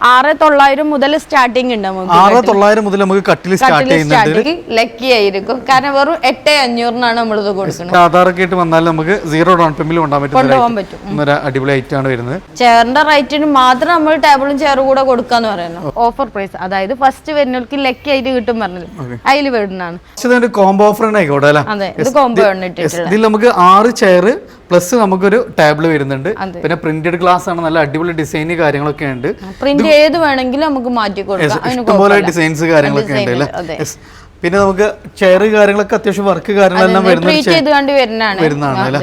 6,900 മുതൽ സ്റ്റാർട്ടിംഗ് ഉണ്ട്. 6,900 മുതൽ നമുക്ക് കട്ടിൽ സ്റ്റാർട്ട് ചെയ്യുന്നുണ്ട്. ലക്കി ആയിരിക്കും, കാരണം വെറും 8,500 നമ്മളിത് കൊടുക്കുന്നത്. ആധാറൊക്കെ ആയിട്ട് വന്നാൽ നമുക്ക് 0 ഡൗൺ പേയ്മെന്റിൽ കൊണ്ടുപോകാൻ പറ്റും. അടിപൊളി ഐറ്റം ആണ് വരുന്നത്. ചെയറിന്റെ റേറ്റിന് മാത്രം നമ്മൾ ടേബിളും ചെയറും കൂടെ കൊടുക്കാന്ന് പറയുന്നത്. ഓഫർ പ്രൈസ്, അതായത് ഫസ്റ്റ് വരുന്നവർക്ക് ലക്കി ആയിട്ട് കിട്ടും പറഞ്ഞത് അതിൽ വരുന്നതാണ്. കോംബോ ഓഫർ ആയിക്കോട്ടെ. അതെ, ഇത് കോംബോ ആണ്. ഇതിൽ നമുക്ക് 6 ചെയർ പ്ലസ് നമുക്കൊരു ടേബിൾ വരുന്നുണ്ട്. പിന്നെ പ്രിന്റഡ് ഗ്ലാസ് ആണ്, നല്ല അടിപൊളി ഡിസൈൻ കാര്യങ്ങളൊക്കെ ഉണ്ട്. പ്രിന്റ് ഏത് വേണമെങ്കിലും നമുക്ക് മാറ്റി കൊടുക്കാം. ഇഷ്ടംപോലെ ഡിസൈൻസ് കാര്യങ്ങളൊക്കെ ഉണ്ട് അല്ലേ. പിന്നെ നമുക്ക് ചെയർ കാര്യങ്ങളൊക്കെ അത്യാവശ്യം വർക്ക് കാര്യങ്ങളെല്ലാം വരുന്നതാണ്.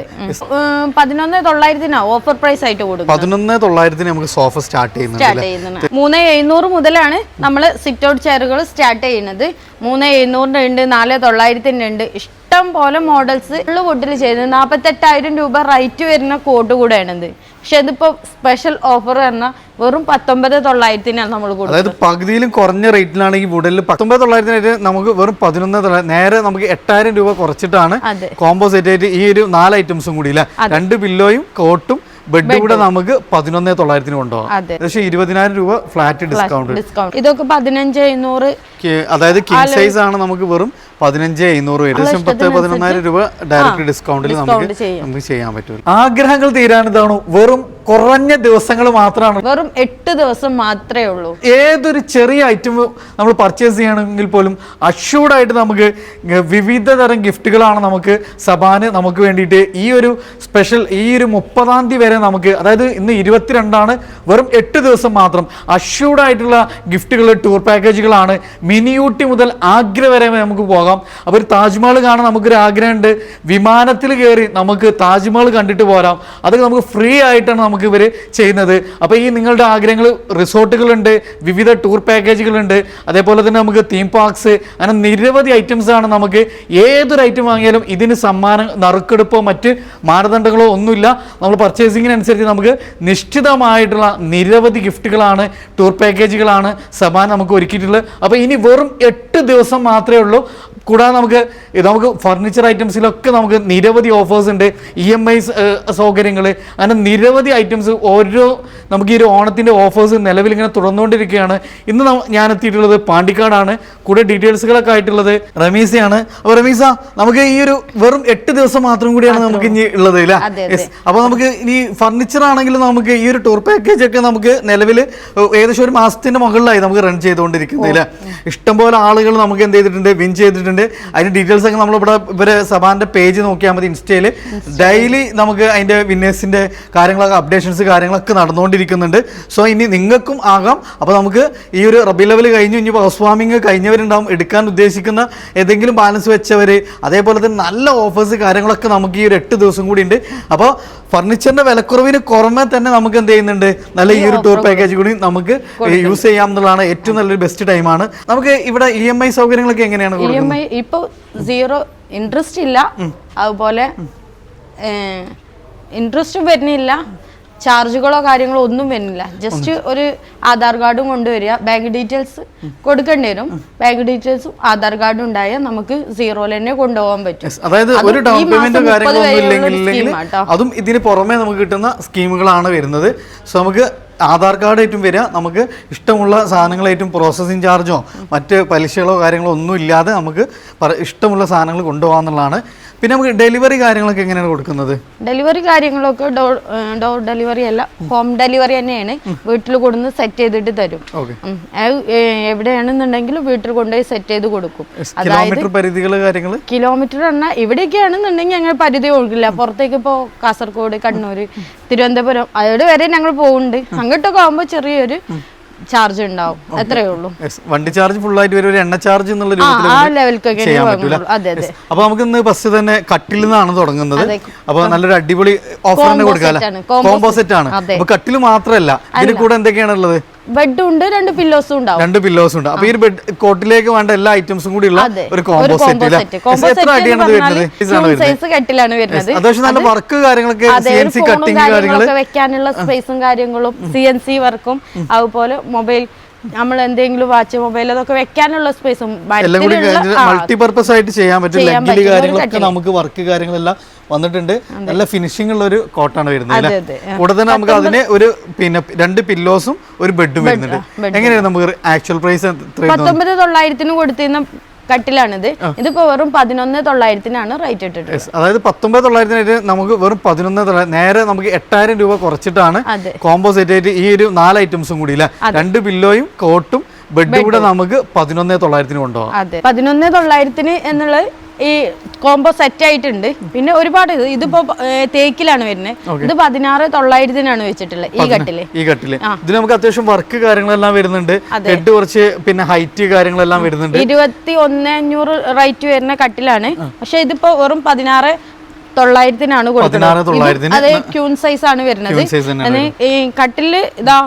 11,900 ഓഫർ പ്രൈസ് ആയിട്ട് കൊടുക്കും. 11,900 നമുക്ക് സോഫ സ്റ്റാർട്ട് ചെയ്യുന്നത്. 3,700 മുതലാണ് നമ്മൾ സിറ്റ് ഔട്ട് ചെയറുകൾ സ്റ്റാർട്ട് ചെയ്യുന്നത്. 3,700 ഉണ്ട്, 4,900 ഉണ്ട്. ഇഷ്ടം പോലെ മോഡൽസ് ഉള്ള വുഡിൽ ചെയ്യുന്നത്. 48,000 രൂപ റേറ്റ് വരുന്ന കോട്ട് കൂടെയാണിത്. പക്ഷെ ഇതിപ്പോ സ്പെഷ്യൽ ഓഫർ പറഞ്ഞാൽ വെറും 19,900 നമ്മൾ കൊടുക്കും. അതായത് പകുതിയിലും കുറഞ്ഞ റേറ്റിലാണ് ഈ വുഡിൽ 19,900 നമുക്ക് വെറും 11,900. നേരെ നമുക്ക് 8,000 രൂപ കുറച്ചിട്ടാണ് കോംബോ സെറ്റ് ആയിട്ട് ഈ ഒരു 4 ഐറ്റംസും കൂടി ഇല്ല, 2 പില്ലോയും കോട്ടും ബെഡ് കൂടെ നമുക്ക് 11,900 കൊണ്ടുപോകാം. ഏകദേശം 20,000 രൂപ ഫ്ലാറ്റ് ഡിസ്കൗണ്ട്. ഇതൊക്കെ 15,500. അതായത് കിങ് സൈസ് ആണ് നമുക്ക് വെറും 15,500. ഏകദേശം 10,000-11,000 രൂപ ഡയറക്റ്റ് ഡിസ്കൗണ്ടിൽ നമുക്ക് ചെയ്യാൻ പറ്റും. ആഗ്രഹങ്ങൾ തീരാൻ ഇതാണ്, വെറും കുറഞ്ഞ ദിവസങ്ങൾ മാത്രമാണ്, വെറും 8 ദിവസം മാത്രമേ ഉള്ളൂ. ഏതൊരു ചെറിയ ഐറ്റം നമ്മൾ പർച്ചേസ് ചെയ്യണമെങ്കിൽ പോലും അഷ്യൂർഡ് ആയിട്ട് നമുക്ക് വിവിധ തരം ഗിഫ്റ്റുകളാണ് നമുക്ക് സബാന് നമുക്ക് വേണ്ടിയിട്ട് ഈ ഒരു സ്പെഷ്യൽ ഈ ഒരു 30-ാം തീയതി വരെ നമുക്ക്, അതായത് ഇന്ന് 22 വെറും 8 ദിവസം മാത്രം അഷ്യൂർഡ് ആയിട്ടുള്ള ഗിഫ്റ്റുകൾ, ടൂർ പാക്കേജുകളാണ്. മിനിയൂട്ടി മുതൽ ആഗ്ര വരെ നമുക്ക് പോകാം. അപ്പോൾ ഒരു താജ്മഹൽ കാണാൻ നമുക്കൊരു ആഗ്രഹമുണ്ട്, വിമാനത്തിൽ കയറി നമുക്ക് താജ്മഹൽ കണ്ടിട്ട് പോരാം. അതൊക്കെ നമുക്ക് ഫ്രീ ആയിട്ടാണ് നമുക്ക് ഇവർ ചെയ്യുന്നത്. അപ്പോൾ ഈ നിങ്ങളുടെ ആഗ്രഹങ്ങൾ, റിസോർട്ടുകളുണ്ട്, വിവിധ ടൂർ പാക്കേജുകളുണ്ട്, അതേപോലെ തന്നെ നമുക്ക് തീം പാർക്സ്, അങ്ങനെ നിരവധി ഐറ്റംസ് ആണ്. നമുക്ക് ഏതൊരു ഐറ്റം വാങ്ങിയാലും ഇതിന് സമ്മാനം, നറുക്കെടുപ്പോ മറ്റ് മാനദണ്ഡങ്ങളോ ഒന്നുമില്ല. നമ്മൾ പർച്ചേസിങ്ങിനനുസരിച്ച് നമുക്ക് നിശ്ചിതമായിട്ടുള്ള നിരവധി ഗിഫ്റ്റുകളാണ്, ടൂർ പാക്കേജുകളാണ് സബാൻ നമുക്ക് ഒരുക്കിയിട്ടുള്ളത്. അപ്പോൾ ഇനി വെറും 8 ദിവസം മാത്രമേ ഉള്ളൂ. കൂടാതെ നമുക്ക് ഫർണിച്ചർ ഐറ്റംസിലൊക്കെ നമുക്ക് നിരവധി ഓഫേഴ്സ് ഉണ്ട്, EMI സൗകര്യങ്ങൾ, അങ്ങനെ നിരവധി ഐറ്റംസ്. ഓരോ നമുക്ക് ഈ ഒരു ഓണത്തിൻ്റെ ഓഫേഴ്സ് നിലവിൽ ഇങ്ങനെ തുടർന്നുകൊണ്ടിരിക്കുകയാണ്. ഇന്ന് ഞാൻ എത്തിയിട്ടുള്ളത് പാണ്ടിക്കാടാണ്. കൂടെ ഡീറ്റെയിൽസുകളൊക്കെ ആയിട്ടുള്ളത് റമീസയാണ്. അപ്പോൾ റമീസ, നമുക്ക് ഈ ഒരു വെറും 8 ദിവസം മാത്രം കൂടിയാണ് നമുക്ക് ഇനി ഉള്ളത് അല്ലേ. അപ്പോൾ നമുക്ക് ഇനി ഫർണിച്ചർ ആണെങ്കിലും നമുക്ക് ഈ ഒരു ടൂർ പാക്കേജ് ഒക്കെ നമുക്ക് നിലവിൽ ഏകദേശം ഒരു മാസത്തിന്റെ മുകളിലായി നമുക്ക് റൺ ചെയ്തുകൊണ്ടിരിക്കുന്നത് അല്ലേ. ഇഷ്ടംപോലെ ആളുകൾ നമുക്ക് എന്ത് ചെയ്തിട്ടുണ്ട്, വിൻ ചെയ്തിട്ടുണ്ട്. അതിന്റെ ഡീറ്റെയിൽസ് ഒക്കെ നമ്മളിവിടെ ഇവരെ സബാന്റെ പേജ് നോക്കിയാൽ മതി. ഇൻസ്റ്റയിൽ ഡെയിലി നമുക്ക് അതിന്റെ വിന്നേഴ്സിന്റെ കാര്യങ്ങളൊക്കെ, അപ്ഡേഷൻസ് കാര്യങ്ങളൊക്കെ നടന്നുകൊണ്ടിരിക്കുന്നുണ്ട്. സോ ഇനി നിങ്ങൾക്കും ആകാം. അപ്പോൾ നമുക്ക് ഈ ഒരു റബി ലെവൽ കഴിഞ്ഞു, ഇനി ഹൗസ് വാമിങ് കഴിഞ്ഞവരുണ്ടാവും, എടുക്കാൻ ഉദ്ദേശിക്കുന്ന ഏതെങ്കിലും ബാലൻസ് വെച്ചവർ, അതേപോലെ തന്നെ നല്ല ഓഫേഴ്സ് കാര്യങ്ങളൊക്കെ നമുക്ക് ഈ ഒരു 8 ദിവസം കൂടി ഉണ്ട്. അപ്പോൾ ഫർണിച്ചറിന്റെ വിലക്കുറവിന് പുറമെ തന്നെ നമുക്ക് എന്ത് ചെയ്യുന്നുണ്ട്, നല്ല ഈ ഒരു ടൂർ പാക്കേജ് കൂടി നമുക്ക് യൂസ് ചെയ്യാം എന്നുള്ളതാണ് ഏറ്റവും നല്ലൊരു ബെസ്റ്റ് ടൈമാണ്. നമുക്ക് ഇവിടെ EMI സൗകര്യങ്ങളൊക്കെ എങ്ങനെയാണ് കൊടുക്കുന്നത്? ഇപ്പോൾ 0 ഇൻട്രസ്റ്റ് ഇല്ല, അതുപോലെ ഇൻട്രസ്റ്റും വരുന്നില്ല, ചാർജുകളോ കാര്യങ്ങളോ ഒന്നും വരുന്നില്ല. ജസ്റ്റ് ഒരു ആധാർ കാർഡും കൊണ്ടുവരിക, ബാങ്ക് ഡീറ്റെയിൽസ് കൊടുക്കേണ്ടി വരും. ബാങ്ക് ഡീറ്റെയിൽസും ആധാർ കാർഡും ഉണ്ടായാൽ നമുക്ക് 0 തന്നെ കൊണ്ടുപോകാൻ പറ്റും. അതായത് ഒരു ഡൗൺ പേയ്മെന്റ് കാര്യങ്ങളൊന്നും ഇല്ലെങ്കിൽ അതും ഇതിന് പുറമെ നമുക്ക് കിട്ടുന്ന സ്കീമുകളാണ് വരുന്നത്. സോ നമുക്ക് ആധാർ കാർഡായിട്ടും വരിക, നമുക്ക് ഇഷ്ടമുള്ള സാധനങ്ങളായിട്ടും പ്രോസസ്സിങ് ചാർജോ മറ്റ് പലിശകളോ കാര്യങ്ങളോ ഒന്നും ഇല്ലാതെ നമുക്ക് ഇഷ്ടമുള്ള സാധനങ്ങൾ കൊണ്ടുപോകാമെന്നുള്ളതാണ്. പിന്നെ നമുക്ക് ഡെലിവറി കാര്യങ്ങളൊക്കെ എങ്ങനെയാണ് കൊടുക്കുന്നത്? ഡെലിവറി കാര്യങ്ങളൊക്കെ ഡോർ ഡെലിവറി അല്ല, ഹോം ഡെലിവറി തന്നെയാണ്. വീട്ടിൽ കൊണ്ടുവന്ന് സെറ്റ് ചെയ്തിട്ട് തരും. എവിടെയാണെന്നുണ്ടെങ്കിലും വീട്ടിൽ കൊണ്ടുപോയി സെറ്റ് ചെയ്ത് കൊടുക്കും. കിലോമീറ്റർ പരിധികൾ കാര്യങ്ങൾ, കിലോമീറ്റർ പറഞ്ഞാൽ ഇവിടെയൊക്കെ ആണെന്നുണ്ടെങ്കിൽ ഞങ്ങൾ പരിധി കൊടുക്കില്ല. പുറത്തേക്ക് ഇപ്പോൾ കാസർഗോഡ്, കണ്ണൂർ, തിരുവനന്തപുരം അവിടെ വരെ ഞങ്ങൾ പോകുന്നുണ്ട്. അങ്ങോട്ടൊക്കെ ആകുമ്പോൾ ചെറിയൊരു ചാർജ് ഉണ്ടാവും, അത്രയേ ഉള്ളൂ. വണ്ടി ചാർജ് ഫുൾ ആയിട്ട് വരും, ഒരു എണ്ണ ചാർജ് എന്നുള്ള ചെയ്യാൻ പറ്റില്ല. അപ്പൊ നമുക്ക് ഇന്ന് ബസ് തന്നെ കട്ടിൽ നിന്നാണ് തുടങ്ങുന്നത്. അപ്പൊ നല്ലൊരു അടിപൊളി ഓഫർ തന്നെ കൊടുക്കാം. കോംബോ സെറ്റ് ആണ്. അപ്പൊ കട്ടിൽ മാത്രമല്ല, ഇതിന് കൂടെ എന്തൊക്കെയാണ് ഉള്ളത്? ബെഡും ഉണ്ട്, 2 പില്ലോസും ഉണ്ടാവും. 2 പില്ലോസും ഉണ്ട്. അപ്പൊ ഈ ബെഡ് കോട്ടിലേക്ക് വേണ്ട എല്ലാ ഐറ്റംസും കൂടി ഉള്ള ഒരു കോംബോ സെറ്റ്. എത്ര അടിയാണ് വരുന്നത്? അത്യാവശ്യം നല്ല വർക്ക് കാര്യങ്ങളൊക്കെ, CNC കട്ടിങ് കാര്യങ്ങളൊക്കെ വെക്കാനുള്ള സ്പേസും കാര്യങ്ങളും, CNC വർക്കും, അതുപോലെ മൊബൈൽ, നമ്മൾ എന്തെങ്കിലും വാച്ച്, മൊബൈൽ അതൊക്കെ വെക്കാനുള്ള സ്പേസും എല്ലാം കൂടി മൾട്ടിപർപ്പസ് ആയിട്ട് ചെയ്യാൻ പറ്റും. ലെഗില് കാര്യങ്ങളൊക്കെ നമുക്ക് വർക്ക് കാര്യങ്ങളെല്ലാം വന്നിട്ടുണ്ട്. നല്ല ഫിനിഷിംഗ് ഉള്ള ഒരു കോട്ടാണ് വരുന്നത് അതെ, അല്ലേ? കൂടെ തന്നെ നമുക്ക് അതിന് ഒരു പിന്നെ 2 പില്ലോസും ഒരു ബെഡും വരുന്നുണ്ട്. എങ്ങനെയാണ് നമുക്ക് ആക്ച്വൽ പ്രൈസ് 19,900 കൊടുത്തിരുന്ന കട്ടിലാണിത്. ഇതിപ്പോ വെറും 11,900 റേറ്റ് ഇട്ടിട്ട്, അതായത് 19,900 നമുക്ക് വെറും 11,900, നേരെ നമുക്ക് 8,000 രൂപ കുറച്ചിട്ടാണ് കോംബോ സെറ്റ് ആയിട്ട് ഈ ഒരു 4 ഐറ്റംസും കൂടി ഇല്ല, 2 പില്ലോയും കോട്ടും ബെഡും കൂടെ നമുക്ക് 11,900 കൊണ്ടുപോകാം. അതെ, 11,900 എന്നുള്ള ഈ കോംബോ സെറ്റ് ആയിട്ടുണ്ട്. പിന്നെ ഒരുപാട് ഇതിപ്പോ തേക്കിലാണ് വരുന്നത്. ഇത് 16,900 വെച്ചിട്ടുള്ളത് ഈ കട്ടില്. ഇതിൽ നമുക്ക് അത്യാവശ്യം വർക്ക് കാര്യങ്ങളെല്ലാം വരുന്നുണ്ട്. ഹെഡ് കുറച്ച് പിന്നെ ഹൈറ്റ് കാര്യങ്ങളെല്ലാം വരുന്നുണ്ട്. 21,500 റേറ്റ് വരുന്ന കട്ടിലാണ്. പക്ഷെ ഇതിപ്പോ വെറും 16,900 കൊടുക്കുന്നത്. അത് ക്യൂൺ സൈസ് ആണ് വരുന്നത്. ഈ കട്ടില് ഇതാ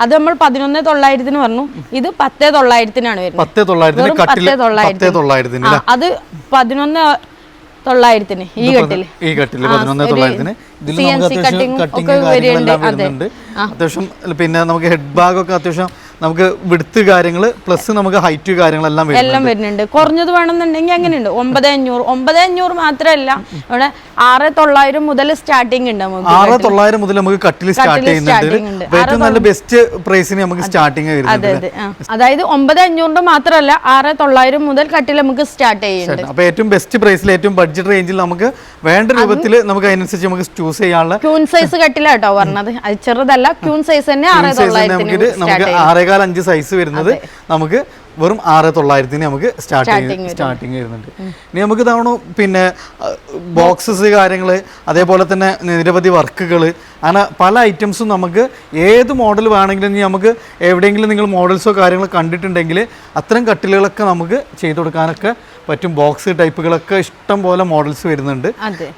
അത് നമ്മൾ 11,900 പറഞ്ഞു. ഇത് 10,900 വരുന്നത്. 10,900 അത് 11,900 ഈ കട്ടില്. 11,900 ഇതിൽ നമുക്ക് അത്യാവശ്യം കട്ടിങ് കാര്യങ്ങളെല്ലാം വരുന്നുണ്ട്. അത്യാവശ്യം പിന്നെ നമുക്ക് ഹെഡ് ബാഗ് ഒക്കെ അത്യാവശ്യം നമുക്ക് വിടുത്ത് കാര്യങ്ങൾ പ്ലസ് നമുക്ക് ഹൈറ്റ് കാര്യങ്ങളെല്ലാം വരുന്നുണ്ട്. കുറഞ്ഞത് വേണമെന്നുണ്ടെങ്കിൽ അങ്ങനെയുണ്ട്. 9,500 മാത്രമല്ല, ഇവിടെ 6,900 മുതൽ സ്റ്റാർട്ടിംഗ് ഉണ്ട്. 6,900 മുതൽ നമുക്ക് കട്ടിൽ സ്റ്റാർട്ട് ചെയ്യുന്നുണ്ട്. ഏറ്റവും നല്ല ബെസ്റ്റ് പ്രൈസിന് നമുക്ക് സ്റ്റാർട്ടിങ് വരുന്നുണ്ട്. അതായത് 9,500 മാത്രമല്ല 6,900 മുതൽ കട്ടിൽ നമുക്ക് സ്റ്റാർട്ട് ചെയ്യുന്നുണ്ട്. അപ്പൊ ഏറ്റവും ബെസ്റ്റ് പ്രൈസിൽ ഏറ്റവും ബഡ്ജറ്റ് റേഞ്ചിൽ നമുക്ക് വേണ്ട രൂപത്തിൽ നമുക്ക് അതിനനുസരിച്ച് നമുക്ക് ചൂസ് ചെയ്യാനുള്ള ക്യൂൺ സൈസ് കട്ടിലാട്ടോ പറഞ്ഞത്. അത് ചെറുതല്ല, ക്യൂൺ സൈസ് തന്നെ 6,900 നമുക്ക് 6.5 സൈസ് വരുന്നത് നമുക്ക് വെറും 6,900 നമുക്ക് സ്റ്റാർട്ടിങ് വരുന്നുണ്ട്. ഇനി നമുക്ക് തവണ പിന്നെ ബോക്സസ് കാര്യങ്ങൾ, അതേപോലെ തന്നെ നിരവധി വർക്കുകൾ, അങ്ങനെ പല ഐറ്റംസും നമുക്ക് ഏത് മോഡൽ വേണമെങ്കിലും നമുക്ക് എവിടെയെങ്കിലും നിങ്ങൾ മോഡൽസോ കാര്യങ്ങളോ കണ്ടിട്ടുണ്ടെങ്കിൽ അത്തരം കട്ടിലുകളൊക്കെ നമുക്ക് ചെയ്തു കൊടുക്കാനൊക്കെ പറ്റും. ബോക്സ് ടൈപ്പുകളൊക്കെ ഇഷ്ടം പോലെ മോഡൽസ് വരുന്നുണ്ട്.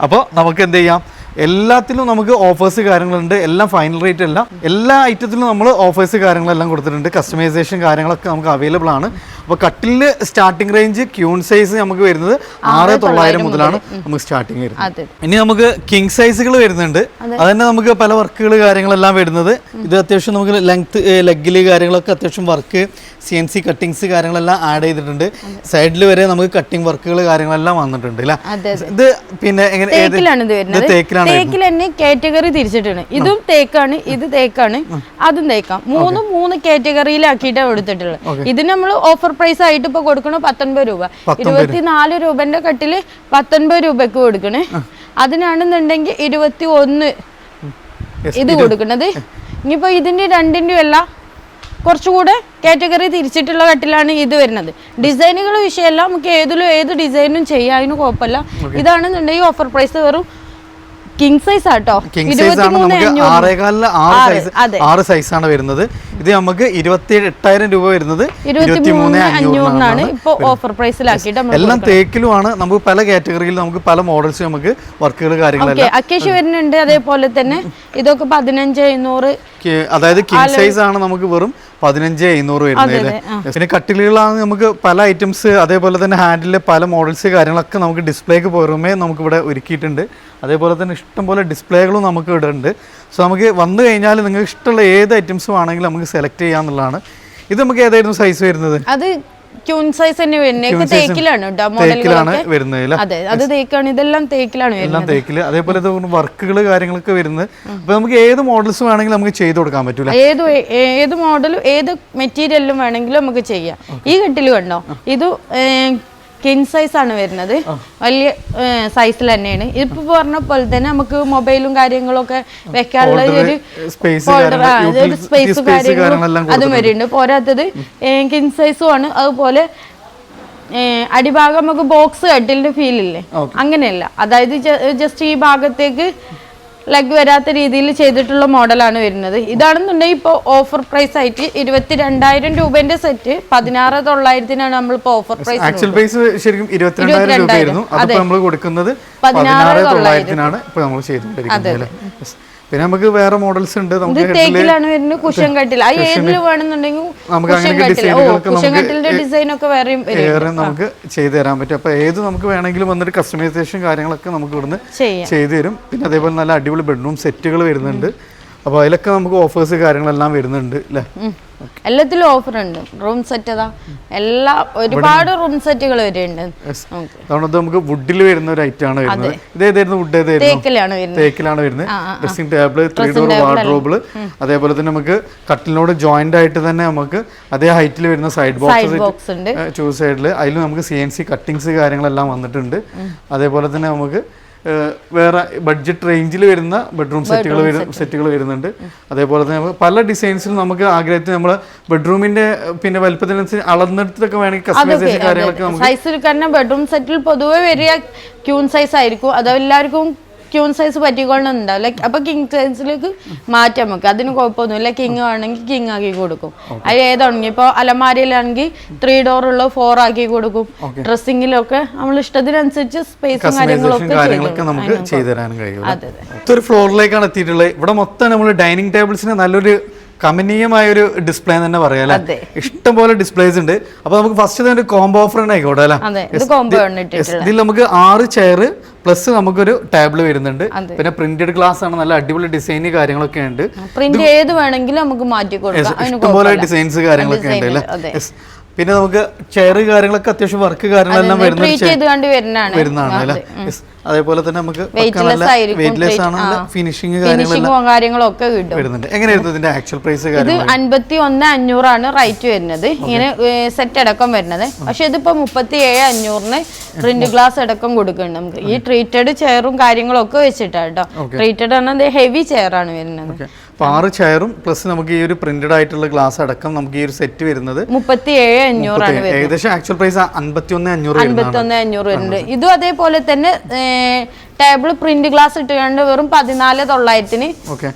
അപ്പോൾ നമുക്ക് എന്ത് ചെയ്യാം, എല്ലാത്തിലും നമുക്ക് ഓഫേഴ്സ് കാര്യങ്ങളുണ്ട്. എല്ലാം ഫൈനൽ റേറ്റ് അല്ല, എല്ലാ ഐറ്റത്തിലും നമ്മൾ ഓഫേഴ്സ് കാര്യങ്ങളെല്ലാം കൊടുത്തിട്ടുണ്ട്. കസ്റ്റമൈസേഷൻ കാര്യങ്ങളൊക്കെ നമുക്ക് അവൈലബിൾ ആണ്. അപ്പോൾ കട്ടിലിൽ സ്റ്റാർട്ടിംഗ് റേഞ്ച് ക്യൂൺ സൈസ് നമുക്ക് വരുന്നത് 6,900 മുതലാണ് നമുക്ക് സ്റ്റാർട്ടിങ് വരുന്നത്. ഇനി നമുക്ക് കിങ് സൈസുകൾ വരുന്നുണ്ട്. അതന്നെ നമുക്ക് പല വർക്കുകൾ കാര്യങ്ങളെല്ലാം വരുന്നത്. ഇത് അത്യാവശ്യം നമുക്ക് ലെങ്ത് ലെഗില് കാര്യങ്ങളൊക്കെ അത്യാവശ്യം വർക്ക് CNC കട്ടിങ്സ് കാര്യങ്ങളെല്ലാം ആഡ് ചെയ്തിട്ടുണ്ട്. സൈഡിൽ വരെ നമുക്ക് കട്ടിങ് വർക്കുകൾ കാര്യങ്ങളെല്ലാം വന്നിട്ടുണ്ട് അല്ലേ? ഇത് പിന്നെ തേക്കിൽ തന്നെ കാറ്റഗറി തിരിച്ചിട്ടുണ്ട്. ഇതും തേക്കാണ്, ഇത് തേക്കാണ്, അതും തേക്കാം. മൂന്ന് കാറ്റഗറിയിലാക്കിയിട്ടാണ് കൊടുത്തിട്ടുള്ളത്. ഇതിന് നമ്മൾ ഓഫർ പ്രൈസ് ആയിട്ട് ഇപ്പൊ കൊടുക്കണ 19 രൂപ. 24 രൂപന്റെ കട്ടില് 19 രൂപക്ക് കൊടുക്കണേ. അതിനാണെന്നുണ്ടെങ്കിൽ 21 ഇത് കൊടുക്കണത്. ഇനിയിപ്പോ ഇതിന്റെ രണ്ടിന്റെയും എല്ലാം കുറച്ചുകൂടെ കാറ്റഗറി തിരിച്ചിട്ടുള്ള കട്ടിലാണ് ഇത് വരുന്നത്. ഡിസൈനുകൾ വിഷയമല്ല, നമുക്ക് ഏത് ഡിസൈനും ചെയ്യാം, അതിന് കുഴപ്പമില്ല. ഇതാണെന്നുണ്ടെങ്കിൽ ഓഫർ പ്രൈസ് വെറും കിങ് സൈസ് ആട്ടോ. 6 സൈസാണ് വരുന്നത്. ഇത് നമുക്ക് 28,000 രൂപ വരുന്നത് 23,500 ഇപ്പൊ ഓഫർ പ്രൈസിലാക്കിയിട്ട് എല്ലാം തേക്കിലുമാണ്. നമുക്ക് പല കാറ്റഗറിയിൽ നമുക്ക് പല മോഡൽസ് നമുക്ക് വർക്കുകൾ കാര്യങ്ങളെല്ലാം അക്കേഷ്യ വരുന്നുണ്ട്. അതേപോലെ തന്നെ ഇതൊക്കെ 15,500, അതായത് കിങ് സൈസ് ആണ് നമുക്ക് വെറും 15,500 വരുന്നത്. പിന്നെ കട്ടിലുകളാണ് നമുക്ക് പല ഐറ്റംസ്, അതേപോലെ തന്നെ ഹാൻഡിലെ പല മോഡൽസ് കാര്യങ്ങളൊക്കെ നമുക്ക് ഡിസ്പ്ലേക്ക് പുറമേ നമുക്ക് ഇവിടെ ഒരുക്കിയിട്ടുണ്ട്. അതേപോലെ തന്നെ ഇഷ്ടംപോലെ ഡിസ്പ്ലേകളും നമുക്ക് ഇവിടെ ഉണ്ട്. സോ നമുക്ക് വന്നു കഴിഞ്ഞാൽ നിങ്ങൾക്ക് ഇഷ്ടമുള്ള ഏത് ഐറ്റംസും ആണെങ്കിലും നമുക്ക് സെലക്ട് ചെയ്യാന്നുള്ളതാണ്. ഇത് നമുക്ക് ഏതായിരുന്നു സൈസ് വരുന്നത്? അത് ക്യൂൺ സൈസ് തന്നെ വരുന്നത്. തേക്കിലാണ് വരുന്നത്. അതെ, അത് തേക്കാണ്. ഇതെല്ലാം തേക്കിലാണ് എല്ലാം തേക്കില്. അതേപോലെ വർക്കുകൾ കാര്യങ്ങളൊക്കെ വരുന്നത്. അപ്പൊ നമുക്ക് ഏത് മോഡൽസ് വേണമെങ്കിലും നമുക്ക് ചെയ്ത് കൊടുക്കാൻ പറ്റൂല. ഏത് മോഡലും ഏത് മെറ്റീരിയലും വേണമെങ്കിലും നമുക്ക് ചെയ്യാം. ഈ കെട്ടില് കണ്ടോ, ഇത് കിങ് സൈസ് ആണ് വരുന്നത്. വലിയ സൈസിൽ തന്നെയാണ്. ഇപ്പൊ പറഞ്ഞ പോലെ തന്നെ നമുക്ക് മൊബൈലും കാര്യങ്ങളൊക്കെ വെക്കാനുള്ള ഒരു സ്പേസ് കാര്യങ്ങളും അതും വരുന്നുണ്ട്. പോരാത്തത് കിങ് സൈസും ആണ്. അതുപോലെ അടിഭാഗം നമുക്ക് ബോക്സ് കട്ടിലിന്റെ ഫീൽ ഇല്ലേ, അങ്ങനെയല്ല. അതായത് ജസ്റ്റ് ഈ ഭാഗത്തേക്ക് ലെഗ് വരാത്ത രീതിയിൽ ചെയ്തിട്ടുള്ള മോഡലാണ് വരുന്നത്. ഇതാണെന്നുണ്ടെങ്കിൽ ഇപ്പോൾ ഓഫർ പ്രൈസ് ആയിട്ട് 22,000 രൂപന്റെ സെറ്റ് 16,900 നമ്മളിപ്പോ ഓഫർ പ്രൈസ്. ആക്ച്വൽ പ്രൈസ് ശരിക്കും 22,000 രൂപയായിരുന്നു. അതിപ്പോ നമ്മൾ കൊടുക്കുന്നത് 16,900 ഇപ്പൊ നമ്മൾ ചെയ്തുകൊണ്ടിരിക്കുന്നത്. പിന്നെ നമുക്ക് വേറെ മോഡൽസ് ഉണ്ട്. തേക്കിലാണ് വരുന്നത്. കുഷൻ കട്ടിൽ അത് ഏതിൽ വേണമെന്നുണ്ടെങ്കിൽ കുഷൻ കട്ടിലിന്റെ ഡിസൈൻ ഒക്കെ വേറെ നമുക്ക് ചെയ്തു തരാൻ പറ്റും. അപ്പൊ ഏത് നമുക്ക് വേണമെങ്കിലും വന്നിട്ട് കസ്റ്റമൈസേഷൻ കാര്യങ്ങളൊക്കെ നമുക്ക് ഇവിടുന്ന് ചെയ്തു തരും. പിന്നെ അതേപോലെ നല്ല അടിപൊളി ബെഡ്റൂം സെറ്റുകൾ വരുന്നുണ്ട്. അപ്പോൾ അതിലൊക്കെ നമുക്ക് ഓഫേഴ്സ് കാര്യങ്ങളെല്ലാം വരുന്നുണ്ട് അല്ലേ? എല്ലാത്തിലും ഓഫർ ഉണ്ട്. റൂം സെറ്റ് അതാ എല്ലാ ഒരുപാട് റൂം സെറ്റുകൾ വരുന്നുണ്ട്. അതുകൊണ്ട് നമുക്ക് വുഡിൽ വരുന്ന ഒരു ഐറ്റം ആണ് വരുന്നത്. ഇതേതായിരുന്നു വുഡ്? തേക്കിലാണ് വരുന്നത്. ഡ്രസ്സിംഗ് ടേബിൾ, 3 ഡോർ വാർഡ്രോബിൾ, അതേപോലെ തന്നെ നമുക്ക് കട്ടിലിനോട് ജോയിന്റ് ആയിട്ട് തന്നെ നമുക്ക് അതേ ഹൈറ്റിൽ വരുന്ന സൈഡ് ബോക്സ് ഉണ്ട് 2 സൈഡിൽ. അതിൽ നമുക്ക് CNC കട്ടിങ്സ് കാര്യങ്ങളെല്ലാം വന്നിട്ടുണ്ട്. അതേപോലെ തന്നെ നമുക്ക് വേറെ ബഡ്ജറ്റ് റേഞ്ചിൽ വരുന്ന ബെഡ്റൂം സെറ്റുകൾ വരുന്നുണ്ട്. അതേപോലെ തന്നെ പല ഡിസൈൻസിലും നമുക്ക് ആഗ്രഹത്തിന് നമ്മൾ ബെഡ്റൂമിന്റെ പിന്നെ വലുപ്പത്തിനനുസരിച്ച് അളന്നെടുത്തൊക്കെ വേണമെങ്കിൽ കസ്റ്റമൈസേഷൻ കാര്യങ്ങളൊക്കെ നമുക്ക് സൈസിൽ കാരണം ബെഡ്റൂം സെറ്റിൽ പൊതുവെ വരിക ക്യൂൺ സൈസ് ആയിരിക്കും. അത് എല്ലാവർക്കും ക്യൂൺ സൈസ് പറ്റിക്കൊള്ളുന്നുണ്ടാവും. ലൈക്ക് അപ്പൊ കിങ് സൈസിലേക്ക് മാറ്റാം നമുക്ക്. അതിന് കുഴപ്പമൊന്നുമില്ല. കിങ് ആണെങ്കിൽ കിങ് ആക്കി കൊടുക്കും. അത് ഏതാണെങ്കിൽ ഇപ്പൊ അലമാരയിലാണെങ്കിൽ 3 ഡോർ ഉള്ള 4 ആക്കി കൊടുക്കും. ഡ്രസ്സിങ്ങിലൊക്കെ നമ്മൾ ഇഷ്ടത്തിനനുസരിച്ച് സ്പേസും കാര്യങ്ങളൊക്കെ നമുക്ക് ചെയ്തു തരാനും കഴിയും. ഒരു ഫ്ലോറിലേക്കാണ് എത്തിയിട്ടുള്ളത്. ഇവിടെ മൊത്തം നമ്മൾ ഡൈനിങ് ടേബിൾസിന് നല്ലൊരു കമനീയമായ ഒരു ഡിസ്പ്ലേ തന്നെ പറയാം അല്ലെ. ഇഷ്ടംപോലെ ഡിസ്പ്ലേസ് ഉണ്ട്. അപ്പൊ നമുക്ക് ഫസ്റ്റ് തന്നെ കോംബോ ഓഫർ തന്നെ ആയിക്കോട്ടെ അല്ലെ. ഇതിൽ നമുക്ക് 6 ചെയർ പ്ലസ് നമുക്കൊരു ടേബിൾ വരുന്നുണ്ട്. പിന്നെ പ്രിന്റഡ് ഗ്ലാസ് ആണ്. നല്ല അടിപൊളി ഡിസൈൻ കാര്യങ്ങളൊക്കെ ഉണ്ട്. പ്രിന്റ് ഏത് വേണമെങ്കിലും നമുക്ക് മാറ്റി കൊടുക്കാം. ഇഷ്ടംപോലെ ഡിസൈൻസ് കാര്യങ്ങളൊക്കെ ഉണ്ട് അല്ലെ. പിന്നെ നമുക്ക് ചെയർ കാര്യങ്ങളൊക്കെ അത്യാവശ്യം വർക്ക് കാര്യങ്ങളെല്ലാം വരുന്നതാണ് അല്ലെ. അതേപോലെ തന്നെ നമുക്ക് വെയിറ്റ്ലെസ് ആണ്. ഫിനിഷിംഗ് കാര്യങ്ങളൊക്കെ വരുന്നുണ്ട്. എങ്ങനെയായിരുന്നു ഇതിന്റെ ആക്ച്വൽ പ്രൈസ്? ഇത് 51,500 ആണ് റേറ്റ് വരുന്നത്. ഇങ്ങനെ സെറ്റ് അടക്കം വരുന്നത്. പക്ഷെ ഇതിപ്പോ 37,500 പ്രിന്റ് ഗ്ലാസ് അടക്കം കൊടുക്കുന്നുണ്ട് നമുക്ക്. ഈ ട്രീറ്റഡ് ചെയറും കാര്യങ്ങളും ഒക്കെ വെച്ചിട്ടാണ് കേട്ടോ. ട്രീറ്റഡ് പറഞ്ഞാൽ ഹെവി ചെയർ ആണ് വരുന്നത്. 6 ചെയറും പ്ലസ് നമുക്ക് ഈ ഒരു പ്രിന്റഡ് ആയിട്ടുള്ള ഗ്ലാസ് അടക്കം നമുക്ക് ഈ ഒരു സെറ്റ് വരുന്നത് 37,500 ആണ്. ഏകദേശം ആക്ച്വൽ പ്രൈസ് 51,500 വരുന്നുണ്ട്. ഇതും അതേപോലെ തന്നെ ടേബിൾ പ്രിന്റ് ഗ്ലാസ് ഇട്ടുകൊണ്ട് വെറും 14,900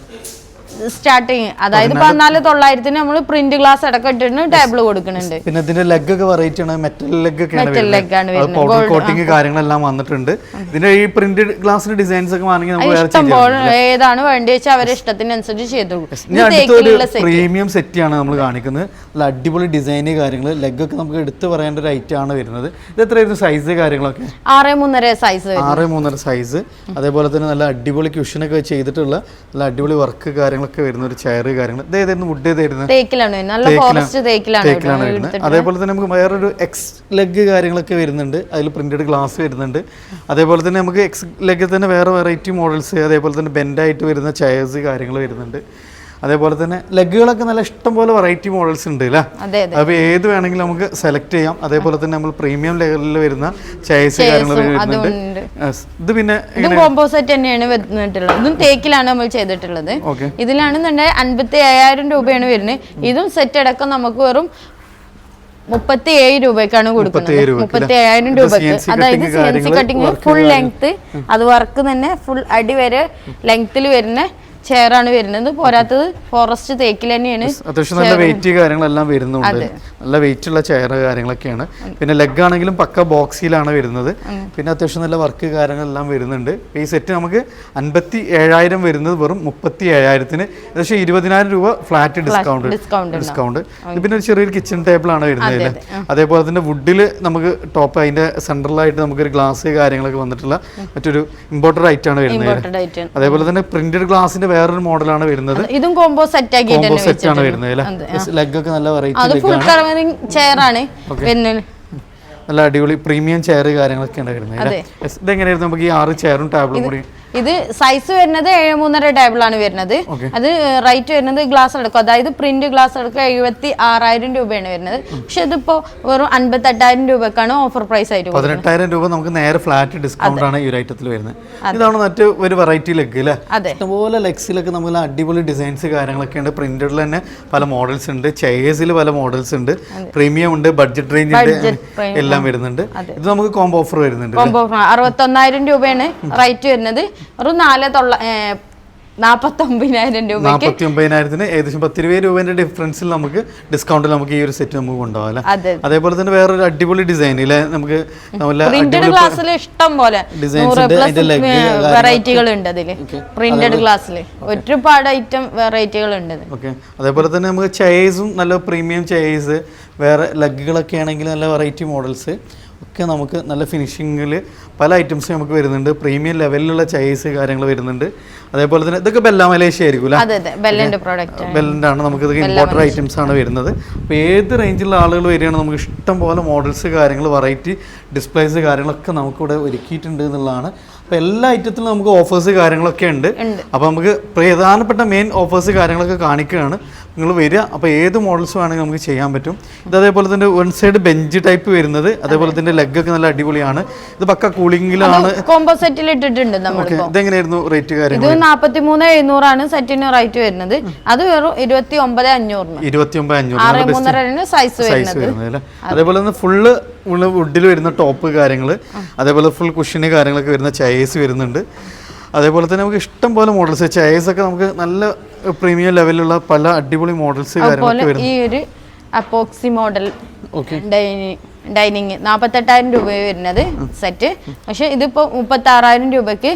സ്റ്റാർട്ടിങ്. അതായത് 14,900 നമ്മൾ പ്രിന്റ് ഗ്ലാസ് അടക്കം ഇട്ടിട്ട് ടേബിൾ കൊടുക്കുന്നുണ്ട്. പിന്നെ ഇതിന്റെ ലെഗ് ഒക്കെ വെറൈറ്റി ആണ്. മെറ്റൽ ലെഗ് ഒക്കെയാണ് കോട്ടിംഗ് കാര്യങ്ങളെല്ലാം വന്നിട്ടുണ്ട്. ഇതിന്റെ ഈ പ്രിന്റഡ് ഗ്ലാസിന്റെ ഡിസൈൻസ് ഒക്കെ വേണമെങ്കിൽ ഏതാണ് വേണ്ടി വെച്ചാൽ അവരെ ഇഷ്ടത്തിനനുസരിച്ച് ചെയ്തു. പ്രീമിയം സെറ്റ് ആണ് നമ്മൾ കാണിക്കുന്നത്. നല്ല അടിപൊളി ഡിസൈൻ കാര്യങ്ങൾ. ലെഗ് ഒക്കെ നമുക്ക് എടുത്ത് പറയേണ്ട ഒരു ഐറ്റം ആണ് വരുന്നത്. ഇത് എത്രയായിരുന്നു സൈസ് കാര്യങ്ങളൊക്കെ? 6.3 സൈസ്. 6.3 സൈസ്. അതേപോലെ തന്നെ നല്ല അടിപൊളി ക്യൂഷനൊക്കെ ചെയ്തിട്ടുള്ള നല്ല അടിപൊളി വർക്ക് കാര്യങ്ങൾ വരുന്ന ഒരു ചെയർ കാര്യങ്ങൾ. വുഡ് തേക്കിലാണ് വരുന്നത്. അതേപോലെ തന്നെ നമുക്ക് വേറൊരു എക്സ് ലെഗ് കാര്യങ്ങളൊക്കെ വരുന്നുണ്ട്. അതിൽ പ്രിന്റഡ് ഗ്ലാസ് വരുന്നുണ്ട്. അതേപോലെ തന്നെ നമുക്ക് എക്സ് ലെഗ് തന്നെ വേറെ വെറൈറ്റി മോഡൽസ്, അതേപോലെ തന്നെ ബെൻഡായിട്ട് വരുന്ന ചെയർസ് കാര്യങ്ങൾ വരുന്നുണ്ട്. അതേപോലെ തന്നെ ലെഗുകളൊക്കെ നല്ല ഇഷ്ടംപോലെ വെറൈറ്റി മോഡൽസ് ഉണ്ട് അല്ലേ. അപ്പൊ ഏത് വേണമെങ്കിലും നമുക്ക് സെലക്ട് ചെയ്യാം. അതേപോലെ തന്നെ നമ്മൾ പ്രീമിയം ലെവലിൽ വരുന്ന ചെയർസ് കാര്യങ്ങൾ വരുന്നുണ്ട്. ഇത് പിന്നെ കോമ്പോസൈറ്റ് തന്നെയാണ് വന്നിട്ടുള്ളത്. ഇതും തേക്കിലാണ് നമ്മൾ ചെയ്തിട്ടുള്ളത്. ഇതിലാണെന്നുണ്ടെങ്കിൽ 57,000 രൂപയാണ് വരുന്നത്. ഇതും സെറ്റ് അടക്കം നമുക്ക് വെറും 37 രൂപയ്ക്കാണ് കൊടുക്കുന്നത്. 37,000 രൂപക്ക്. അതായത് CNC കട്ടിങ് ഫുൾ ലെങ്ത്, അത് വർക്ക് തന്നെ ഫുൾ അടി വരെ ലെങ്ത്തിൽ വരുന്ന ചെയർ ആണ് വരുന്നത്. പോരാത്തത് ഫോറസ്റ്റ് തേക്കിൽ തന്നെയാണ്. അത്യാവശ്യം നല്ല വെയിറ്റ് കാര്യങ്ങളെല്ലാം വരുന്നുണ്ട്. നല്ല വെയിറ്റ് ഉള്ള ചെയർ കാര്യങ്ങളൊക്കെയാണ്. പിന്നെ ലെഗ് ആണെങ്കിലും പക്ക ബോക്സിലാണ് വരുന്നത്. പിന്നെ അത്യാവശ്യം നല്ല വർക്ക് കാര്യങ്ങളെല്ലാം വരുന്നുണ്ട്. ഈ സെറ്റ് നമുക്ക് 57,000 വരുന്നത് വെറും 37,000-ന് ഏകദേശം 20,000 രൂപ ഫ്ലാറ്റ് ഡിസ്കൗണ്ട്. പിന്നെ ഒരു ചെറിയൊരു കിച്ചൺ ടേബിൾ ആണ് വരുന്നത്. അതേപോലെ തന്നെ വുഡിൽ നമുക്ക് ടോപ്പ് അതിന്റെ സെൻട്രലായിട്ട് നമുക്കൊരു ഗ്ലാസ് കാര്യങ്ങളൊക്കെ വന്നിട്ടുള്ള മറ്റൊരു ഇമ്പോർട്ടഡ് ഐറ്റം ആണ് വരുന്നത്. അതേപോലെ തന്നെ പ്രിന്റഡ് ഗ്ലാസിന്റെ വേറൊരു മോഡലാണ് വരുന്നത്. ഇതും കോംബോ സെറ്റ് ആണ് വരുന്നത്. ലെഗ് ഒക്കെ നല്ല നല്ല അടിപൊളി പ്രീമിയം ചെയർ കാര്യങ്ങളൊക്കെയാണ് വരുന്നത്. ഇതെങ്ങനെയായിരുന്നു നമുക്ക് ഈ 6 ചെയറും ടേബിളും കൂടി? ഇത് സൈസ് വരുന്നത് 7.3 ടേബിൾ ആണ് വരുന്നത്. അത് റേറ്റ് വരുന്നത് ഗ്ലാസ് അടക്കം, അതായത് പ്രിന്റ് ഗ്ലാസ് അടക്കം 76,000 രൂപയാണ് വരുന്നത്. പക്ഷെ ഇതിപ്പോ വെറും 58,000 രൂപക്കാണ് ഓഫർ പ്രൈസ് ആയിട്ട്. 18,000 രൂപ നമുക്ക് നേരെ ഫ്ലാറ്റ് ഡിസ്കൗണ്ട് ആണ് ഈ ഒരു ഐറ്റത്തിൽ വരുന്നത്. ഇതാണ് മറ്റു ഒരു വെറൈറ്റി ലെഗ് അല്ലേ. ഇഷ്ടംപോലെ ലെഗ്സിലൊക്കെ നമുക്ക് അടിപൊളി ഡിസൈൻസ് കാര്യങ്ങളൊക്കെ ഉണ്ട്. പ്രിന്റഡിൽ തന്നെ പല മോഡൽസ് ഉണ്ട്. ചെയേഴ്സിൽ പല മോഡൽസ് ഉണ്ട്. പ്രീമിയം ഉണ്ട്, ബഡ്ജറ്റ് റേഞ്ച് ഉണ്ട്, എല്ലാം വരുന്നുണ്ട്. ഇത് നമുക്ക് കോംബോ ഓഫർ വരുന്നുണ്ട്. 61,000 രൂപയാണ് റേറ്റ് വരുന്നത്. ഒരു 49,000 രൂപയ്ക്ക് 49,000-ന് ഏകദേശം 10,000 രൂപേന്റെ ഡിഫറൻസിൽ നമുക്ക് ഡിസ്കൗണ്ടിൽ നമുക്ക് ഈ ഒരു സെറ്റ് നമുക്ക് കൊണ്ടുപോകാം. അതേപോലെ തന്നെ വേറൊരു അടിപൊളി ഡിസൈൻ നമുക്ക് ഇഷ്ടം പോലെ വെറൈറ്റികൾ ഉണ്ട്. അതില് പ്രിന്റഡ് ഗ്ലാസ്സിൽ ഒരുപാട് ഐറ്റം വെറൈറ്റികൾ ഉണ്ട്. അതേപോലെ തന്നെ നമുക്ക് ചെയേഴ്സും നല്ല പ്രീമിയം ചെയേഴ്സ്, വേറെ ലെഗുകളൊക്കെ ആണെങ്കിൽ നല്ല വെറൈറ്റി മോഡൽസ് ഒക്കെ നമുക്ക് നല്ല ഫിനിഷിങ്ങിൽ പല ഐറ്റംസ് നമുക്ക് വരുന്നുണ്ട്. പ്രീമിയം ലെവലിലുള്ള ചൈസ് കാര്യങ്ങൾ വരുന്നുണ്ട്. അതേപോലെ തന്നെ ഇതൊക്കെ ബെല്ല മലേഷ്യ ആയിരിക്കും ബെല്ലിൻ്റെ ആണ്. നമുക്ക് ഇതൊക്കെ ഇമ്പോർട്ടൻ്റ് ഐറ്റംസ് ആണ് വരുന്നത്. അപ്പോൾ ഏത് റേഞ്ചിലുള്ള ആളുകൾ വരികയാണ് നമുക്ക് ഇഷ്ടം പോലെ മോഡൽസ് കാര്യങ്ങൾ വെറൈറ്റി ഡിസ്പ്ലേസ് കാര്യങ്ങളൊക്കെ നമുക്കിവിടെ ഒരുക്കിയിട്ടുണ്ട് എന്നുള്ളതാണ്. അപ്പോൾ എല്ലാ ഐറ്റത്തിലും നമുക്ക് ഓഫേഴ്സ് കാര്യങ്ങളൊക്കെ ഉണ്ട്. അപ്പോൾ നമുക്ക് പ്രധാനപ്പെട്ട മെയിൻ ഓഫേഴ്സ് കാര്യങ്ങളൊക്കെ കാണിക്കുകയാണ്. നിങ്ങൾ വരിക. അപ്പോൾ ഏത് മോഡൽസ് വേണമെങ്കിൽ നമുക്ക് ചെയ്യാൻ പറ്റും. ഇത് അതേപോലെ തന്നെ വൺ സൈഡ് ബെഞ്ച് ടൈപ്പ് വരുന്നത്. അതേപോലെ തന്നെ ലെഗ് ഒക്കെ നല്ല അടിപൊളിയാണ്. ഇത് പക്ക കൂളിംഗിലാണ്. കോംബോ സെറ്റിൽ ഇട്ടിട്ടുണ്ട് നമ്മൾ. ഇതെങ്ങനെയായിരുന്നു റേറ്റ് കാര്യങ്ങൾ? ഇത് 43,700 സെറ്റിന് റേറ്റ് വരുന്നത്. അത് വെറും 29,500. 29,500 സൈസ് വരുന്നത്. അതേപോലെ തന്നെ ഫുള്ള് വുഡിൽ വരുന്ന ടോപ്പ് കാര്യങ്ങൾ, അതേപോലെ ഫുൾ കുഷ്യന് കാര്യങ്ങളൊക്കെ വരുന്ന ചയേഴ്സ് വരുന്നുണ്ട്. അതേപോലെ തന്നെ നമുക്ക് ഇഷ്ടം പോലെ മോഡൽസ് ചയേഴ്സ് ഒക്കെ നമുക്ക് നല്ല പ്രീമിയം ലെവലിലുള്ള പല അടിപൊളി മോഡൽസ് കാര്യങ്ങളൊക്കെ വരുന്നു. ഈ ഒരു അപ്പോക്സി മോഡൽ ഡൈനിങ് 48,000 രൂപ വരുന്നത് സെറ്റ്. പക്ഷെ ഇതിപ്പോ 36,000 രൂപയ്ക്ക്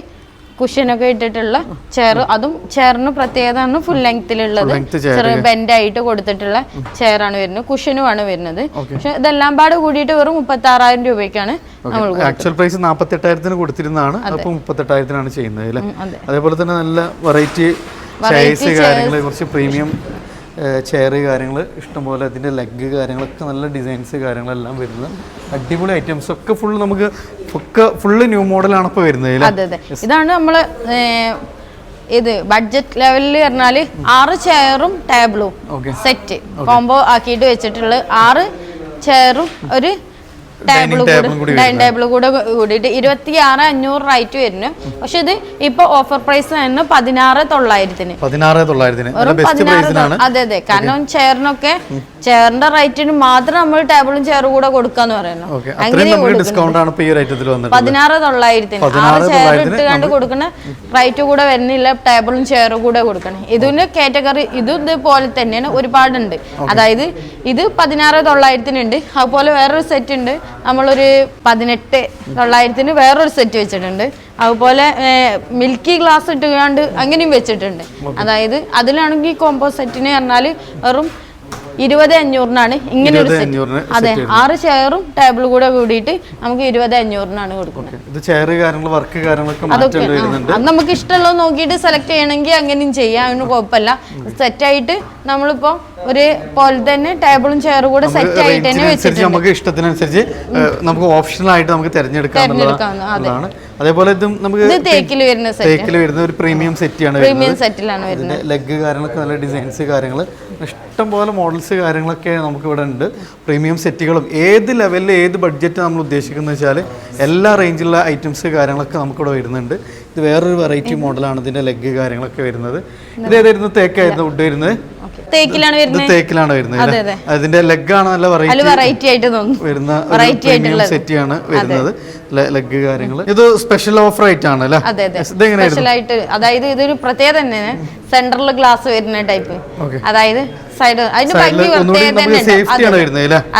കുഷ്യനൊക്കെ ഇട്ടിട്ടുള്ള ചെയർ. അതും ചെയറിന് പ്രത്യേകത ഫുൾ ലെങ്ത്തിലുള്ളത് ചെറിയ ബെൻഡായിട്ട് കൊടുത്തിട്ടുള്ള ചെയറാണ് വരുന്നത്. കുഷ്യനുമാണ് വരുന്നത്. പക്ഷെ ഇതെല്ലാം പാട് കൂടിയിട്ട് വെറും 36,000 രൂപയ്ക്കാണ് നമ്മൾ ആക്ച്വൽ പ്രൈസ് 48,000 കൊടുത്തിരുന്നതാണ്. അപ്പോൾ 38,000 ചെയ്യുന്നത് അല്ലേ? അതേപോലെ തന്നെ നല്ല വെറൈറ്റി ചെയർസ് കാര്യങ്ങൾ, കുറച്ച് പ്രീമിയം ചെയർ കാര്യങ്ങൾ ഇഷ്ടംപോലെ. അതിൻ്റെ ലെഗ് കാര്യങ്ങളൊക്കെ നല്ല ഡിസൈൻസ് കാര്യങ്ങളെല്ലാം വരുന്നത് അടിപൊളി ഐറ്റംസ് ഒക്കെ ഫുൾ നമുക്ക് ഫുള്ള് ന്യൂ മോഡലാണ് ഇപ്പോൾ വരുന്നത്. അതെ അതെ. ഇതാണ് നമ്മള് ഇത് ബഡ്ജറ്റ് ലെവലിൽ പറഞ്ഞാല് 6 ചെയറും ടേബിളും സെറ്റ് കോംബോ ആക്കിയിട്ട് വെച്ചിട്ടുള്ള 6 ചെയറും ഒരു ഡൈനിങ് ടേബിൾ കൂടെ കൂടിയിട്ട് 26,500 റേറ്റ് വരുന്നു. പക്ഷെ ഇത് ഇപ്പൊ ഓഫർ പ്രൈസ് തന്നെ 16,900. അതെ അതെ. കാരണം ചെയറിനൊക്കെ ചെയറിന്റെ റേറ്റിന് മാത്രം നമ്മൾ ടേബിളും ചെയറും കൂടെ കൊടുക്കാന്ന് പറയുന്നു. അങ്ങനെ 16,900 6 ചെയർ ഇട്ടുകൊണ്ട് കൊടുക്കുന്ന റേറ്റ് കൂടെ വരുന്നില്ല. ടേബിളും ചെയറും കൂടെ കൊടുക്കണം. ഇതിന്റെ കാറ്റഗറി ഇതുപോലെ തന്നെയാണ് ഒരുപാടുണ്ട്. അതായത് ഇത് 16,900 ഉണ്ട്. അതുപോലെ വേറൊരു സെറ്റ് ഉണ്ട്. നമ്മളൊരു 18,900 വേറൊരു സെറ്റ് വെച്ചിട്ടുണ്ട്. അതുപോലെ മിൽക്കി ഗ്ലാസ് ഇട്ടുകൊണ്ട് അങ്ങനെയും വെച്ചിട്ടുണ്ട്. അതായത് അതിലാണെങ്കിൽ കോംബോ സെറ്റിന് പറഞ്ഞാൽ വെറും 20,500 ഇങ്ങനെ ഒരു സെറ്റ്. അതെ, 6 ചെയറും ടേബിൾ കൂടെ കൂടിയിട്ട് നമുക്ക് 20,500 കൊടുക്കുന്നത്. അതൊക്കെ അത് നമുക്ക് ഇഷ്ടമുള്ളത് നോക്കിയിട്ട് സെലക്ട് ചെയ്യണമെങ്കിൽ അങ്ങനെയും ചെയ്യാം. അതിന് കുഴപ്പമില്ല. സെറ്റായിട്ട് നമ്മളിപ്പോ ഒരു പോലെ തന്നെ ടേബിളും ചെയറും കൂടെ സെറ്റ് ആയിട്ട് തന്നെ വെച്ചിട്ടുണ്ട്. നമുക്ക് ഇഷ്ടത്തിനനുസരിച്ച് നമുക്ക് ഓപ്ഷണൽ ആയിട്ട് നമുക്ക് തിരഞ്ഞെടുക്കാവുന്നതാണ്. അതേപോലെ ഇതും നമുക്ക് തേക്കിൽ വരുന്ന ഒരു പ്രീമിയം സെറ്റിലാണ്. പ്രീമിയം സെറ്റിലാണ് വരുന്നത്. ലെഗ് കാര്യങ്ങളൊക്കെ നല്ല ഡിസൈൻസ് കാര്യങ്ങൾ ഇഷ്ടം പോലെ മോഡൽസ് കാര്യങ്ങളൊക്കെ നമുക്ക് ഇവിടെ ഉണ്ട്. പ്രീമിയം സെറ്റുകളും ഏത് ലെവലിൽ ഏത് ബഡ്ജറ്റ് നമ്മൾ ഉദ്ദേശിക്കുന്നത് വെച്ചാൽ എല്ലാ റേഞ്ചിലുള്ള ഐറ്റംസ് കാര്യങ്ങളൊക്കെ നമുക്കിവിടെ വരുന്നുണ്ട്. ഇത് വേറൊരു വെറൈറ്റി മോഡലാണ്. ഇതിന്റെ ലെഗ് കാര്യങ്ങളൊക്കെ വരുന്നത്. ഇത് ഏതായിരുന്നു? തേക്കായിരുന്നു വുഡ് വരുന്നത്. തേക്കിലാണ് വരുന്നത്. അതിന്റെ ലെഗ് ആണ് നല്ല വെറൈറ്റി ആയിട്ട് വരുന്ന സെറ്റിയാണ് വരുന്നത്. ലെഗ് കാര്യങ്ങൾ ഇത് സ്പെഷ്യൽ ഓഫർ ആയിട്ടാണ് അല്ലേ? അതായത് ഇതൊരു പ്രത്യേകത തന്നെയാണ്. സെന്ററിൽ ഗ്ലാസ് വരുന്ന ടൈപ്പ്. അതായത് സൈഡ് അതിന് ഭംഗി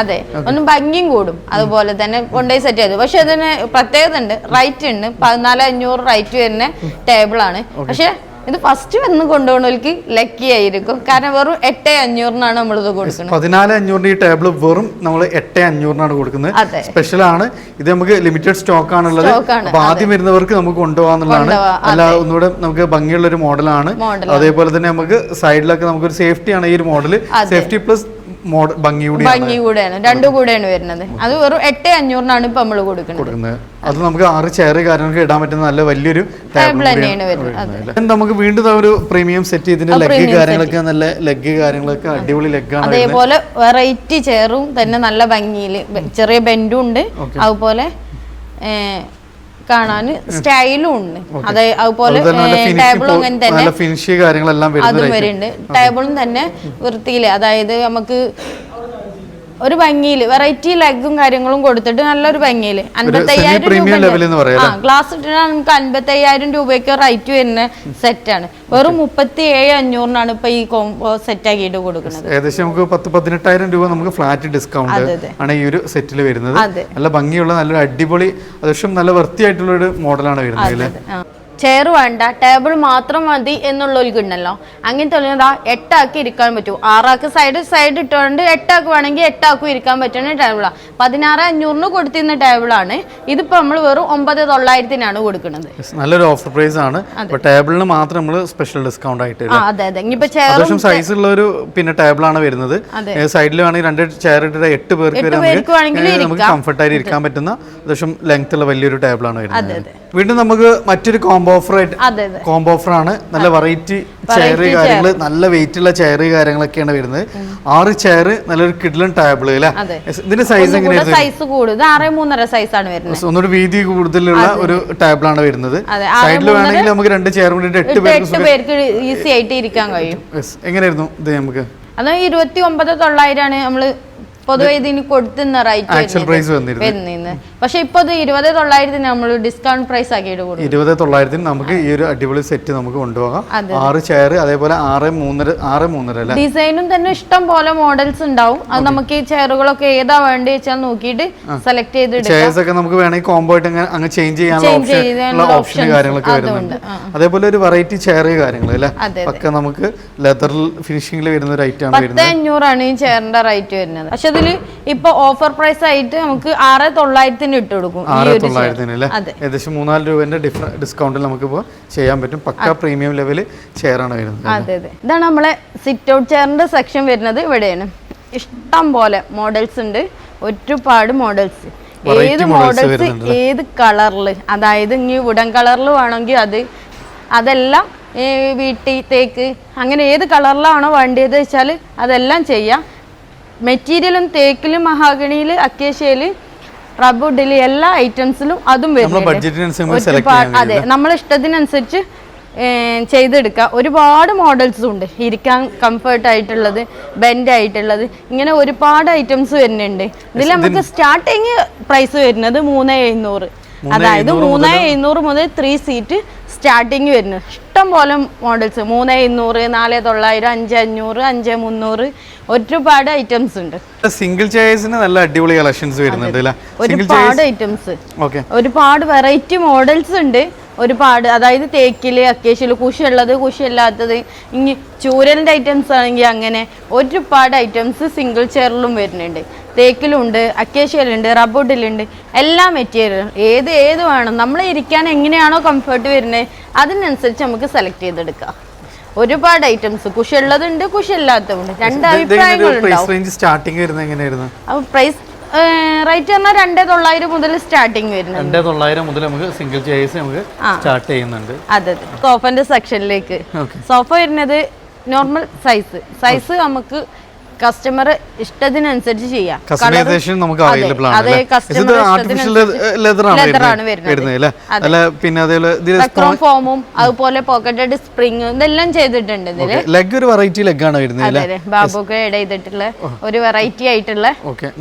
അതെ ഒന്നും ഭംഗിയും കൂടും. അതുപോലെ തന്നെ കൊണ്ടുപോയി സെറ്റ് ചെയ്തു. പക്ഷെ അതിന് പ്രത്യേകത ഉണ്ട്. റേറ്റ് ഉണ്ട്. 14,500 റേറ്റ് വരുന്ന ടേബിൾ ആണ്. പക്ഷെ ഇത് ഫസ്റ്റ് വന്ന് കൊണ്ടുപോകണവർക്ക് ലക്കി ആയിരിക്കും. കാരണം വെറും 8,500 നമ്മളിത് കൊടുക്കുന്നത്. 14,500 ഈ ടേബിൾ വെറും നമ്മൾ 8,500 കൊടുക്കുന്നത്. സ്പെഷ്യൽ ആണ്. ഇത് നമുക്ക് ലിമിറ്റഡ് സ്റ്റോക്ക് ആണുള്ളത്. അപ്പൊ ആദ്യം വരുന്നവർക്ക് നമുക്ക് കൊണ്ടുപോകാന്നുള്ളതാണ്. അല്ല ഒന്നുകൂടെ നമുക്ക് ഭംഗിയുള്ള ഒരു മോഡലാണ്. അതേപോലെ തന്നെ നമുക്ക് സൈഡിലൊക്കെ നമുക്കൊരു സേഫ്റ്റി ആണ് ഈ ഒരു മോഡൽ. സേഫ്റ്റി പ്ലസ് ഭംഗി കൂടെയാണ്. രണ്ടും കൂടെയാണ് വരുന്നത്. അത് വെറും 8,500 ഇപ്പൊ നമ്മൾ കൊടുക്കുന്നത്. അത് നമുക്ക് 6 ചെയർ കാര്യങ്ങളൊക്കെ ഇടാൻ പറ്റുന്ന നല്ല വലിയൊരു ടേബിൾ തന്നെയാണ് വരുന്നത്. നമുക്ക് വീണ്ടും ഒരു പ്രീമിയം സെറ്റ്. ഇതിന്റെ ലെഗ് കാര്യങ്ങളൊക്കെ നല്ല ലെഗ് കാര്യങ്ങളൊക്കെ അടിപൊളി ലെഗാണ്. അതേപോലെ വെറൈറ്റി ചെയറും തന്നെ നല്ല ഭംഗിയിൽ ചെറിയ ബെൻഡും ഉണ്ട്. അതുപോലെ കാണാൻ സ്റ്റൈലും ഉണ്ട്. അതെ, അതുപോലെ ടേബിളും അങ്ങനെ തന്നെ അതും വരുന്നുണ്ട്. ടേബിളും തന്നെ വൃത്തിയില്, അതായത് നമുക്ക് ഒരു ഭംഗിയില് വെറൈറ്റി ലെഗും കാര്യങ്ങളും കൊടുത്തിട്ട് നല്ലൊരു ഭംഗിയില് 55,000 ഗ്ലാസ് ഇട്ടാൽ നമുക്ക് 55,000 രൂപയ്ക്ക് റേറ്റ് വരുന്ന സെറ്റാണ്. വെറും 37,500 ഇപ്പൊ ഈ കോംബോ സെറ്റ് ആക്കിയിട്ട് കൊടുക്കുന്നത്. ഏകദേശം നമുക്ക് 18,000 രൂപ നമുക്ക് ഫ്ലാറ്റ് ഡിസ്കൗണ്ട് ആണ് ഈ ഒരു സെറ്റിൽ വരുന്നത്. നല്ല ഭംഗിയുള്ള നല്ലൊരു അടിപൊളി അത്യാവശ്യം നല്ല വൃത്തിയായിട്ടുള്ള ഒരു മോഡലാണ് വരുന്നത്. ചെയർ വേണ്ട ടേബിൾ മാത്രം മതി എന്നുള്ളവർക്ക് ഉണ്ടല്ലോ, അങ്ങനത്തെ ഉള്ളതാ 8 ആൾക്ക് ഇരിക്കാൻ പറ്റും. 6 ആൾക്ക് സൈഡ് ഇട്ടുകൊണ്ട് 8 ആൾക്ക് വേണമെങ്കിൽ 8 ആൾക്കും ഇരിക്കാൻ പറ്റുന്ന ടേബിളാണ്. 16,500 കൊടുത്തിരുന്ന ടേബിളാണ്. ഇതിപ്പോ നമ്മൾ വെറും 9,900 കൊടുക്കുന്നത്. നല്ലൊരു ഓഫർ പ്രൈസ് ആണ്. ടേബിളിന് മാത്രം നമ്മൾ സ്പെഷ്യൽ ഡിസ്കൗണ്ട് ആയിട്ട്. അതെ അതെ. ഇനിയിപ്പോ ചെയർ സൈസ് ഉള്ള ഒരു പിന്നെ ടേബിൾ ആണ് വരുന്നത്. സൈഡിൽ വേണമെങ്കിൽ 2 ചെയർ ഇട്ടിട്ട് 8 പേർക്ക് വരെ നമുക്ക് കംഫർട്ട് ആയിട്ട് ഇരിക്കാൻ പറ്റുന്ന അത്യാവശ്യം ലെങ്ത് ഉള്ള വലിയൊരു ടേബിൾ ആണ് വരുന്നത്. വീണ്ടും നമുക്ക് മറ്റൊരു കോംബോ ഓഫർ ആണ്. നല്ല വെറൈറ്റി ചെയർ കാര്യങ്ങൾ, നല്ല വെയിറ്റ് ഉള്ള ചെയർ കാര്യങ്ങളൊക്കെയാണ് വരുന്നത്. 6 ചെയർ, നല്ലൊരു കിഡ്ലൻ ടേബിൾ അല്ലേ. ഇതിന്റെ സൈസ് എങ്ങനെയാണ്? സൈസ് കൂടുതൽ 6.5 സൈസ് ആണ് വരുന്നത്. ഒന്നൊരു വീതി കൂടുതലുള്ള ഒരു ടേബിൾ ആണ് വരുന്നത്. സൈഡിൽ വേണമെങ്കിൽ നമുക്ക് 2 ചെയർ കൂടി 8 പേർക്ക് ഈസി ആയിട്ട് ഇരിക്കാൻ കഴിയും. എങ്ങനെയായിരുന്നു ഇത്? നമുക്ക് അത് 29,900 ആണ് നമ്മള് പൊതുവെ ഇതിന് കൊടുത്തുന്ന റൈറ്റ് വരുന്നത്. പക്ഷെ ഇപ്പൊ 20,900 നമ്മൾ ഡിസ്കൗണ്ട് പ്രൈസ് ആക്കിയിട്ട് കൊടുക്കും. 20,900 നമുക്ക് ഈ ഒരു അടിപൊളി സെറ്റ് നമുക്ക് കൊണ്ടുപോകാം. 6 ചെയർ, അതേപോലെ 6.3 ഡിസൈനും തന്നെ ഇഷ്ടം പോലെ മോഡൽസ് ഉണ്ടാവും. അത് നമുക്ക് ഈ ചെയറുകളൊക്കെ ഏതാ വേണ്ടി വെച്ചാൽ നോക്കിയിട്ട് സെലക്ട് ചെയ്ത് നമുക്ക് വേണമെങ്കിൽ കോംബോ ആയിട്ട് അങ്ങ് ചേഞ്ച് ചെയ്യാനുള്ള ഓപ്ഷൻ കാര്യങ്ങളൊക്കെ വരുന്നുണ്ട്. അതേപോലെ ഒരു വെറൈറ്റി ചെയർ കാര്യങ്ങൾ അല്ലേ, ഒക്കെ നമുക്ക് ലെതർ ഫിനിഷിംഗിൽ വരുന്ന ഒരു ഐറ്റം ആണ്. 10,500 ഈ ചെയറിന്റെ റേറ്റ് വരുന്നത്. പക്ഷെ ഇതില് ഇപ്പൊ ഓഫർ പ്രൈസ് ആയിട്ട് നമുക്ക് 6,900 ഇട്ട് കൊടുക്കും. 6,900 ഏകദേശം 3-4 രൂപന്റെ ഡിസ്കൗണ്ടിൽ നമുക്ക് ഇപ്പോൾ ചെയ്യാൻ പറ്റും. പക്ക പ്രീമിയം ലെവല് ചെയർ ആണ് വരുന്നത്. അതെ അതെ. ഇതാണ് നമ്മളെ സിറ്റ് ഔട്ട് ചെയറിന്റെ സെക്ഷൻ വരുന്നത്. ഇവിടെയാണ് ഇഷ്ടം പോലെ മോഡൽസ് ഉണ്ട്, ഒരുപാട് മോഡൽസ്. ഏത് മോഡൽസ് ഏത് കളറില്, അതായത് ഇനി വുഡൻ കളറിൽ വേണമെങ്കിൽ അതെല്ലാം വീട്ടിൽ തേക്ക് അങ്ങനെ ഏത് കളറിലാണോ വേണ്ടത് വെച്ചാൽ അതെല്ലാം ചെയ്യാം. മെറ്റീരിയലും തേക്കിലും മഹാഗണിയില് അക്കേഷ്യയില് റബ്ബുഡില് എല്ലാ ഐറ്റംസിലും അതും വരുന്നുണ്ട്. അതെ, നമ്മളെ ഇഷ്ടത്തിനനുസരിച്ച് ചെയ്തെടുക്കാം. ഒരുപാട് മോഡൽസും ഉണ്ട്, ഇരിക്കാൻ കംഫർട്ട് ആയിട്ടുള്ളത്, ബെൻഡ് ആയിട്ടുള്ളത്, ഇങ്ങനെ ഒരുപാട് ഐറ്റംസ് വരുന്നുണ്ട്. ഇതിൽ നമുക്ക് സ്റ്റാർട്ടിങ് പ്രൈസ് വരുന്നത് 3,700. അതായത് 3,700 മുതൽ 3 സീറ്റ് സ്റ്റാർട്ടിങ് വരുന്നത്. ഇഷ്ടം പോലെ മോഡൽസ് 3,700, 4,900, 5,500, 5,300 ഒരുപാട് ഐറ്റംസ് ഉണ്ട്. സിംഗിൾ ചെയർസിന് നല്ല അടിപൊളി കളക്ഷൻസ് വരുന്നുണ്ട്. ഒരുപാട് ഐറ്റംസ്, ഒരുപാട് വെറൈറ്റി മോഡൽസ് ഉണ്ട്. ഒരുപാട്, അതായത് തേക്കില് അക്കേഷ്യയില് കുഷിയുള്ളത് കുഷിയല്ലാത്തത്, ഇനി ചൂരലിന്റെ ഐറ്റംസ് ആണെങ്കിൽ അങ്ങനെ ഒരുപാട് ഐറ്റംസ് സിംഗിൾ ചെയറിലും വരുന്നുണ്ട്. തേക്കിലുണ്ട്, അക്കേഷ്യയിലുണ്ട്, റബ്ബുഡിലുണ്ട്, എല്ലാ മെറ്റീരിയലും ഏത് വേണം. നമ്മൾ ഇരിക്കാൻ എങ്ങനെയാണോ കംഫർട്ട് വരുന്നത് അതിനനുസരിച്ച് നമുക്ക് സെലക്ട് ചെയ്തെടുക്കാം. ഒരുപാട് ഐറ്റംസ്, കുഷിയുള്ളതുണ്ട് കുഷിയില്ലാത്തതുണ്ട്, 2 അഭിപ്രായങ്ങളുണ്ടാവും. അപ്പൊ പ്രൈസ് റേറ്റ് പറഞ്ഞാൽ 2,900 മുതൽ സ്റ്റാർട്ടിങ് വരുന്നത്. 2,900 മുതൽ നമുക്ക് സിംഗിൾ ചെയർസ് നമുക്ക് സ്റ്റാർട്ട് ചെയ്യുന്നുണ്ട്. അതെ. സോഫന്റെ സെക്ഷനിലേക്ക് സോഫ വരുന്നത് നോർമൽ സൈസ് നമുക്ക് കസ്റ്റമർ ഇഷ്ടത്തിനനുസരിച്ച് ചെയ്യാം. കസ്റ്റമൈസേഷൻ നമുക്ക് അവൈലബിൾ ആണ്. അതെ, കസ്റ്റമർ ലെതറാണ് വരുന്നത്. പിന്നെ റെക്രോം ഫോമും അതുപോലെ പോക്കറ്റഡ് സ്പ്രിങ് ഇതെല്ലാം ചെയ്തിട്ടുണ്ട്. ഇതില് ലെഗ് ഒരു വെറൈറ്റി ലെഗ് ആണ് വരുന്നത്. അതെ, ബാബുക്ക് ആഡ് ചെയ്തിട്ടുള്ള ഒരു വെറൈറ്റി ആയിട്ടുള്ള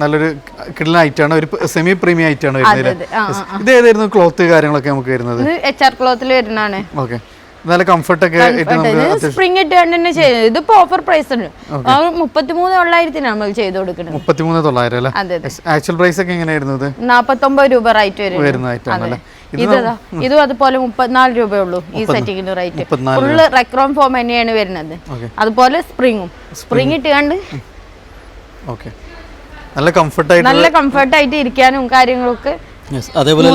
നല്ലൊരു കിഡ്ലൻ ഐറ്റം ആണ്. ഒരു സെമി പ്രീമിയം ഐറ്റം ആണ് വരുന്നത്. ഇത് ഏതായിരുന്നു ക്ലോത്ത് കാര്യങ്ങളൊക്കെ നമുക്ക് വരുന്നത്? HR ക്ലോത്തിൽ വരുന്നതാണ്. നല്ല കംഫർട്ട് ഒക്കെ സ്പ്രിംഗ് ഇട്ട് തന്നെ ചെയ്യുന്നത്. ഇതിപ്പോ ഓഫർ പ്രൈസ് ഉണ്ട്. 33,900 നമ്മൾ ചെയ്ത് കൊടുക്കുന്നത്. 33,900 അല്ലേ? ആക്ച്വൽ പ്രൈസ് ഒക്കെ എങ്ങനെയായിരുന്നു? 49 രൂപ റേറ്റ് വരുന്നത്. ഇതും അതുപോലെ 34 രൂപയുള്ളൂ ഈ സെറ്റിങ്ങിന്റെ റേറ്റ്. ഫുള്ള് റെക്രോം ഫോം തന്നെയാണ് വരുന്നത്. അതുപോലെ സ്പ്രിംഗ് ഇട്ട് കണ്ട് നല്ല കംഫർട്ട് ആയിട്ട് ഇരിക്കാനും കാര്യങ്ങളൊക്കെ. അതേപോലെ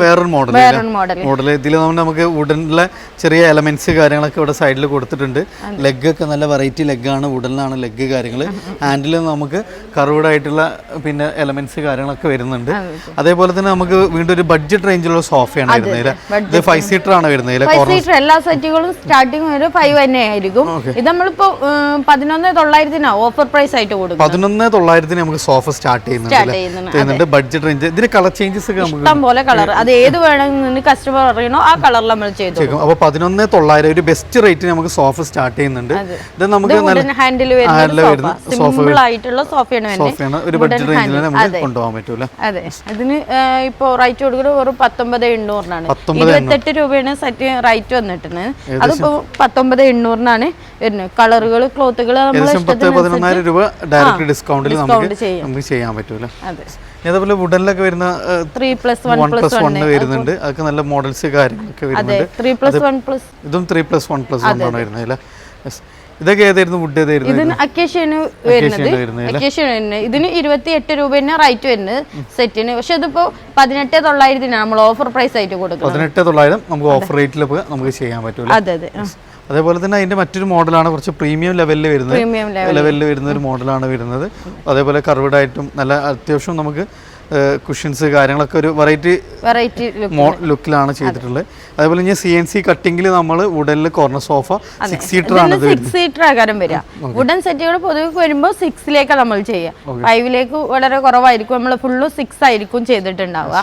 വേറൊരു മോഡൽ. ഇതിൽ നമുക്ക് വുഡനിലെ ചെറിയ എലമെന്റ്സ് കാര്യങ്ങളൊക്കെ ഇവിടെ സൈഡിൽ കൊടുത്തിട്ടുണ്ട്. ലെഗ് ഒക്കെ നല്ല വെറൈറ്റി ലെഗാണ്, വുഡനിലാണ് ലെഗ് കാര്യങ്ങൾ. ഹാൻഡിൽ നമുക്ക് കർവ്ഡ് ആയിട്ടുള്ള പിന്നെ എലമെന്റ്സ് കാര്യങ്ങളൊക്കെ വരുന്നുണ്ട്. അതേപോലെ തന്നെ നമുക്ക് വീണ്ടും ഒരു ബഡ്ജറ്റ് റേഞ്ചിലുള്ള സോഫയാണ് വരുന്നത്. ഇത് 5 സീറ്റർ ആണ് വരുന്നത്. എല്ലാ സെറ്റുകളും സ്റ്റാർട്ടിങ് 5 തന്നെ ആയിരിക്കും. ഇത് നമ്മളിപ്പോ 11,900 ഓഫർ പ്രൈസ് ആയിട്ട് കൊടുക്കും. 11,900 നമുക്ക് സോഫ സ്റ്റാർട്ട് ചെയ്യുന്നുണ്ട്. Budget range. ഇതിന് കളർ ചേഞ്ചസ് ഒക്കെ നമുക്ക് ഇഷ്ടം പോലെ കളർ, അത് ഏത് വേണമെന്ന് കസ്റ്റമർ പറയണോ ആ കളറിൽ നമ്മൾ ചെയ്തു. അപ്പോൾ 11,900 ഒരു ബെസ്റ്റ് റേറ്റ് നമുക്ക് സോഫ സ്റ്റാർട്ട് ചെയ്യുന്നുണ്ട്. ഇത് നമുക്ക് ഹാൻഡിൽ വരുന്ന സിമ്പിൾ ആയിട്ടുള്ള സോഫയാണ് ഒരു ബഡ്ജറ്റ് റേഞ്ചിൽ നമുക്ക് കൊണ്ടുപോകാൻ പറ്റൂല. അതെ, ഇതിന് ഇപ്പോ റേറ്റ് കൊടുക്കുന്നത് വെറും 19,800 28 രൂപയാണ് സെറ്റ് റേറ്റ് വന്നിട്ടുണ്ട്. അതിപ്പോ 19,800 വരുന്നത്. കളറുകൾ ക്ലോത്തുകൾ നമ്മൾ 10,000 രൂപ ഡയറക്റ്റ് ഡിസ്കൗണ്ടിൽ നമുക്ക് ചെയ്യാൻ പറ്റൂല. അതേപോലെ വുഡനിലൊക്കെ വരുന്ന 3+1+1 വരുന്നുണ്ട്. അതൊക്കെ നല്ല മോഡൽസ് കാര്യങ്ങളൊക്കെ വരുന്നുണ്ട്. 3+1+1 ഇതും 3+1+1 ആണ് വരുന്നത് അല്ലേ? ഇതൊക്കെ ഏതായിരുന്നു വുഡ് ഏതായിരുന്നു? ഇതിന് അക്കേഷ്യന് വരുന്നത്. അക്കേഷ്യന് വരുന്നത് ഇതിന് 28 രൂപ തന്നെ റേറ്റ് വരുന്നത് സെറ്റിന്. പക്ഷെ ഇതിപ്പോ 18,900 നമ്മൾ ഓഫർ പ്രൈസ് ആയിട്ട് കൊടുക്കുന്നത്. 18,900 നമുക്ക് ഓഫർ റേറ്റിൽ നമുക്ക് ചെയ്യാൻ പറ്റൂല. അതെ അതെ. അതേപോലെ തന്നെ അതിന്റെ മറ്റൊരു മോഡലാണ് കുറച്ച് പ്രീമിയം ലെവലിൽ വരുന്ന ഒരു മോഡലാണ് വരുന്നത്. അതേപോലെ കർവ്ഡ് ആയിട്ടും നല്ല അത്യാവശ്യം നമുക്ക് കുഷൻസ് കാര്യങ്ങളൊക്കെ ഒരു വെറൈറ്റി ലുക്കിലാണ് ചെയ്തിട്ടുള്ളത്. അതേപോലെ ഇനി CNC കട്ടിങ്ങിൽ നമ്മൾ വുഡനിൽ കോർണർ സോഫ 6 സീറ്റർ ആണ്. 6 സീറ്റർ ആകാരം വരിക. വുഡൻ സെറ്റുകൾ പൊതുവെ വരുമ്പോൾ 6ലേക്ക് നമ്മൾ ചെയ്യുക. 5ലേക്ക് വളരെ കുറവായിരിക്കും. നമ്മൾ ഫുള്ള് 6 ആയിരിക്കും ചെയ്തിട്ടുണ്ടാവുക.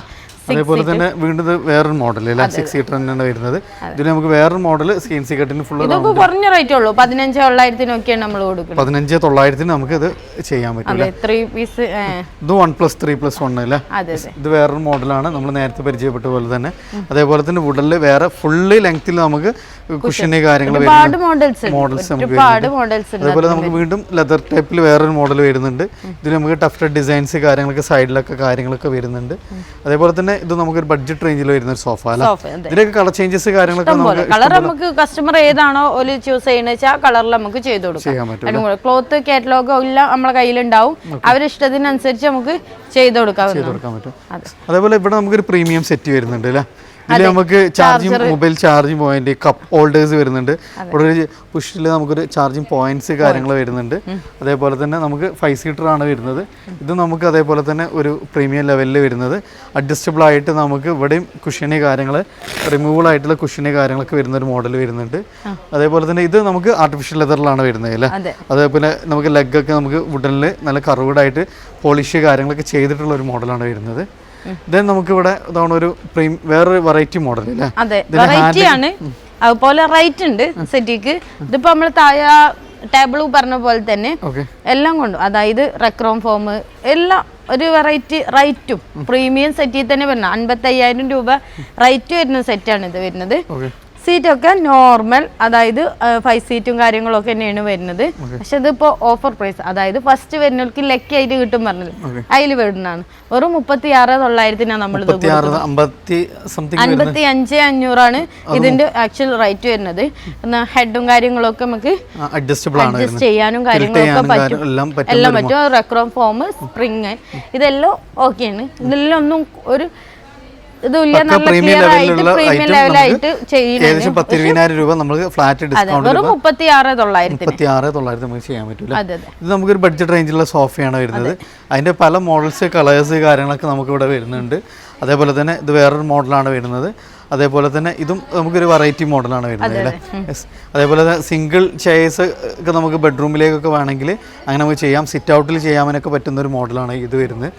അതേപോലെ തന്നെ വീണ്ടും വേറൊരു മോഡൽ അല്ലേ? 6 സീറ്റർ തന്നെയാണ് വരുന്നത്. ഇതിൽ നമുക്ക് വേറൊരു മോഡൽ CNC കട്ടിന് ഫുള്ള് ഇതൊക്കെ കുറഞ്ഞ റേറ്റ് ഉള്ളൂ. 15,900 നമ്മൾ കൊടുക്കുന്നത്. 15,900 നമുക്ക് ഇത് ചെയ്യാൻ പറ്റില്ല. 3 പീസ് ഇത് 1+3+1 അല്ലേ? ഇത് വേറൊരു മോഡലാണ് നമ്മൾ നേരത്തെ പരിചയപ്പെട്ട പോലെ തന്നെ. അതേപോലെ തന്നെ വുഡനിൽ വേറെ ഫുള്ള് ലെങ്ത്തിൽ നമുക്ക് കുഷന് കാര്യങ്ങൾ മോഡൽസ് അതേപോലെ നമുക്ക് വീണ്ടും ലെതർ ടൈപ്പിൽ വേറൊരു മോഡൽ വരുന്നുണ്ട്. ഇതിൽ നമുക്ക് ടഫ്റ്റഡ് ഡിസൈൻസ് കാര്യങ്ങളൊക്കെ സൈഡിലൊക്കെ കാര്യങ്ങളൊക്കെ വരുന്നുണ്ട്. അതേപോലെ തന്നെ ഇത് നമുക്കൊരു ബഡ്ജറ്റ് റേഞ്ചിൽ വരുന്ന ഒരു സോഫ അല്ല? ഇതിലൊക്കെ കളർ ചേഞ്ചസ് കാര്യങ്ങളൊക്കെ കളർ നമുക്ക് കസ്റ്റമർ ഏതാണോ ഒരു ചൂസ് ചെയ്യുന്നത് വെച്ചാൽ ആ കളറിൽ നമുക്ക് ചെയ്ത് കൊടുക്കാം. ക്ലോത്ത് കാറ്റലോഗ് എല്ലാം നമ്മളെ കയ്യിലുണ്ടാവും. അവരുടെ ഇഷ്ടത്തിനനുസരിച്ച് നമുക്ക് ചെയ്ത് കൊടുക്കാൻ പറ്റും. അതേപോലെ ഇവിടെ നമുക്കൊരു പ്രീമിയം സെറ്റ് വരുന്നുണ്ട് അല്ലേ? ഇതിൽ നമുക്ക് charging mobile charging point cup holders വരുന്നുണ്ട്. ഇവിടെ ഒരു പുഷിൽ നമുക്കൊരു ചാർജിങ് പോയിന്റ്സ് കാര്യങ്ങൾ വരുന്നുണ്ട്. അതേപോലെ തന്നെ നമുക്ക് 5 സീറ്റർ ആണ് വരുന്നത്. ഇത് നമുക്ക് അതേപോലെ തന്നെ ഒരു പ്രീമിയം ലെവലിൽ വരുന്നത് അഡ്ജസ്റ്റബിൾ ആയിട്ട് നമുക്ക് ഇവിടെയും കുഷന് കാര്യങ്ങൾ റിമൂവബിൾ ആയിട്ടുള്ള കുഷന് കാര്യങ്ങളൊക്കെ വരുന്ന ഒരു മോഡൽ വരുന്നുണ്ട്. അതേപോലെ തന്നെ ഇത് നമുക്ക് ആർട്ടിഫിഷ്യൽ ലെതറിലാണ് വരുന്നത് അല്ലേ? അതേപോലെ നമുക്ക് ലെഗൊക്കെ നമുക്ക് വുഡനിൽ നല്ല കർവ്ഡ് ആയിട്ട് പോളിഷ് കാര്യങ്ങളൊക്കെ ചെയ്തിട്ടുള്ള ഒരു മോഡലാണ് വരുന്നത്. ദെൻ നമുക്ക് ഇവിടെ ഒരു വേറൊരു വെറൈറ്റി മോഡൽ അല്ലേ? അതെ, വെറൈറ്റി ആണ്. അതുപോലെ റൈറ്റ് ഉണ്ട് സെറ്റിക്ക്. ഇതിപ്പോ നമ്മൾ താഴെ ടേബിൾ പറഞ്ഞ പോലെ തന്നെ എല്ലാം കൊണ്ടും, അതായത് റെക്രോം ഫോം എല്ലാം ഒരു വെറൈറ്റി റൈറ്റും പ്രീമിയം സെറ്റിൽ തന്നെ വരുന്നത് 55,000 രൂപ റൈറ്റ് വരുന്ന സെറ്റാണ് ഇത് വരുന്നത്. സീറ്റൊക്കെ നോർമൽ, അതായത് 5 സീറ്റും കാര്യങ്ങളൊക്കെ തന്നെയാണ് വരുന്നത്. പക്ഷെ ഇതിപ്പോ ഓഫർ പ്രൈസ്, അതായത് ഫസ്റ്റ് വരുന്നവർക്ക് ലക്കി ആയിട്ട് കിട്ടും പറഞ്ഞത് അതിൽ വരുന്നതാണ്. വെറും 36,900 നമ്മൾ 55,500 ഇതിന്റെ ആക്ച്വൽ റേറ്റ് വരുന്നത്. ഹെഡും കാര്യങ്ങളൊക്കെ നമുക്ക് അഡ്ജസ്റ്റ് ചെയ്യാനും കാര്യങ്ങളൊക്കെ പറ്റും, എല്ലാം പറ്റും. റെക്രോം ഫോം സ്പ്രിങ് ഇതെല്ലാം ഓക്കെയാണ്. ഇതെല്ലാം ഒന്നും ഒരു പ്രീമിയം ലെവലായിട്ട് ഏകദേശം 10,20,000 രൂപ നമുക്ക് ഫ്ലാറ്റ് ഡിസ്കൗണ്ട് 36,900 നമുക്ക് ചെയ്യാൻ പറ്റില്ല. ഇത് നമുക്കൊരു ബഡ്ജറ്റ് റേഞ്ചിലുള്ള സോഫയാണ് വരുന്നത്. അതിന്റെ പല മോഡൽസ് കളേഴ്സ് കാര്യങ്ങളൊക്കെ നമുക്ക് ഇവിടെ വരുന്നുണ്ട്. അതേപോലെ തന്നെ ഇത് വേറൊരു മോഡലാണ് വരുന്നത്. അതേപോലെ തന്നെ ഇതും നമുക്കൊരു വെറൈറ്റി മോഡലാണ് വരുന്നത് അല്ലേ? അതേപോലെ തന്നെ സിംഗിൾ ചെയർസ് ഒക്കെ നമുക്ക് ബെഡ്റൂമിലേക്കൊക്കെ വേണമെങ്കിൽ അങ്ങനെ നമുക്ക് ചെയ്യാം. സിറ്റ് ഔട്ടിൽ ചെയ്യാനൊക്കെ പറ്റുന്ന ഒരു മോഡലാണ് ഇത് വരുന്നത്.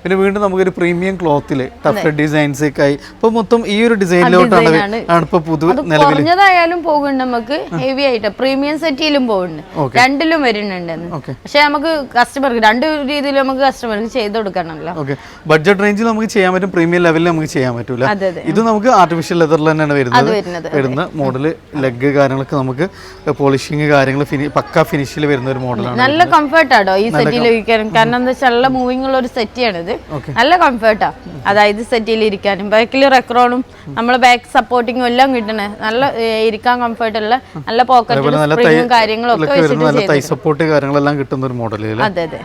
പിന്നെ വീണ്ടും നമുക്കൊരു പ്രീമിയം ക്ലോത്തിൽ ടഫ് ഡിസൈൻസ് ഒക്കെ ആയി ഇപ്പൊ മൊത്തം ഈ ഒരു ഡിസൈനിലോട്ടാണ് ഇപ്പൊ പുതു കുറഞ്ഞതായാലും പോകുന്നുണ്ട്. നമുക്ക് ഹെവി ആയിട്ട് പ്രീമിയം സെറ്റിലും പോകുന്നുണ്ട്, രണ്ടിലും വരുന്നുണ്ട്. പക്ഷെ നമുക്ക് കസ്റ്റമർക്ക് രണ്ട് രീതിയിൽ നമുക്ക് കസ്റ്റമർക്ക് ചെയ്ത് കൊടുക്കണമല്ലോ. ബഡ്ജറ്റ് റേഞ്ചിൽ നമുക്ക് ചെയ്യാൻ പറ്റും, പ്രീമിയം ലെവലിൽ നമുക്ക് ചെയ്യാൻ പറ്റൂല. ഇത് നമുക്ക് ആർട്ടിഫിഷ്യൽ ലെതറിൽ തന്നെയാണ് വരുന്ന മോഡല്. ലെഗ് കാര്യങ്ങളൊക്കെ നമുക്ക് പോളിഷിങ് കാര്യങ്ങൾ പക്ക ഫിനിഷിൽ വരുന്ന ഒരു മോഡലാണ്. നല്ല കംഫർട്ടാട്ടോ ഈ സെറ്റിൽ ഇരിക്കാൻ. കാരണം എന്താ വെച്ചാൽ നല്ല മൂവിംഗ് ഉള്ള ഒരു സെറ്റിയാണ്. നല്ല കംഫർട്ടാ, അതായത് സെറ്റിൽ ഇരിക്കാനും ബാക്കിൽ റെക്രോണും നമ്മളെ ബാക്ക് സപ്പോർട്ടിങ്ങും എല്ലാം കിട്ടണേ. നല്ല ഇരിക്കാൻ കംഫർട്ടുള്ള നല്ല പോക്കറ്റും കാര്യങ്ങളൊക്കെ കിട്ടുന്ന ഒരു മോഡൽ. അതെ അതെ,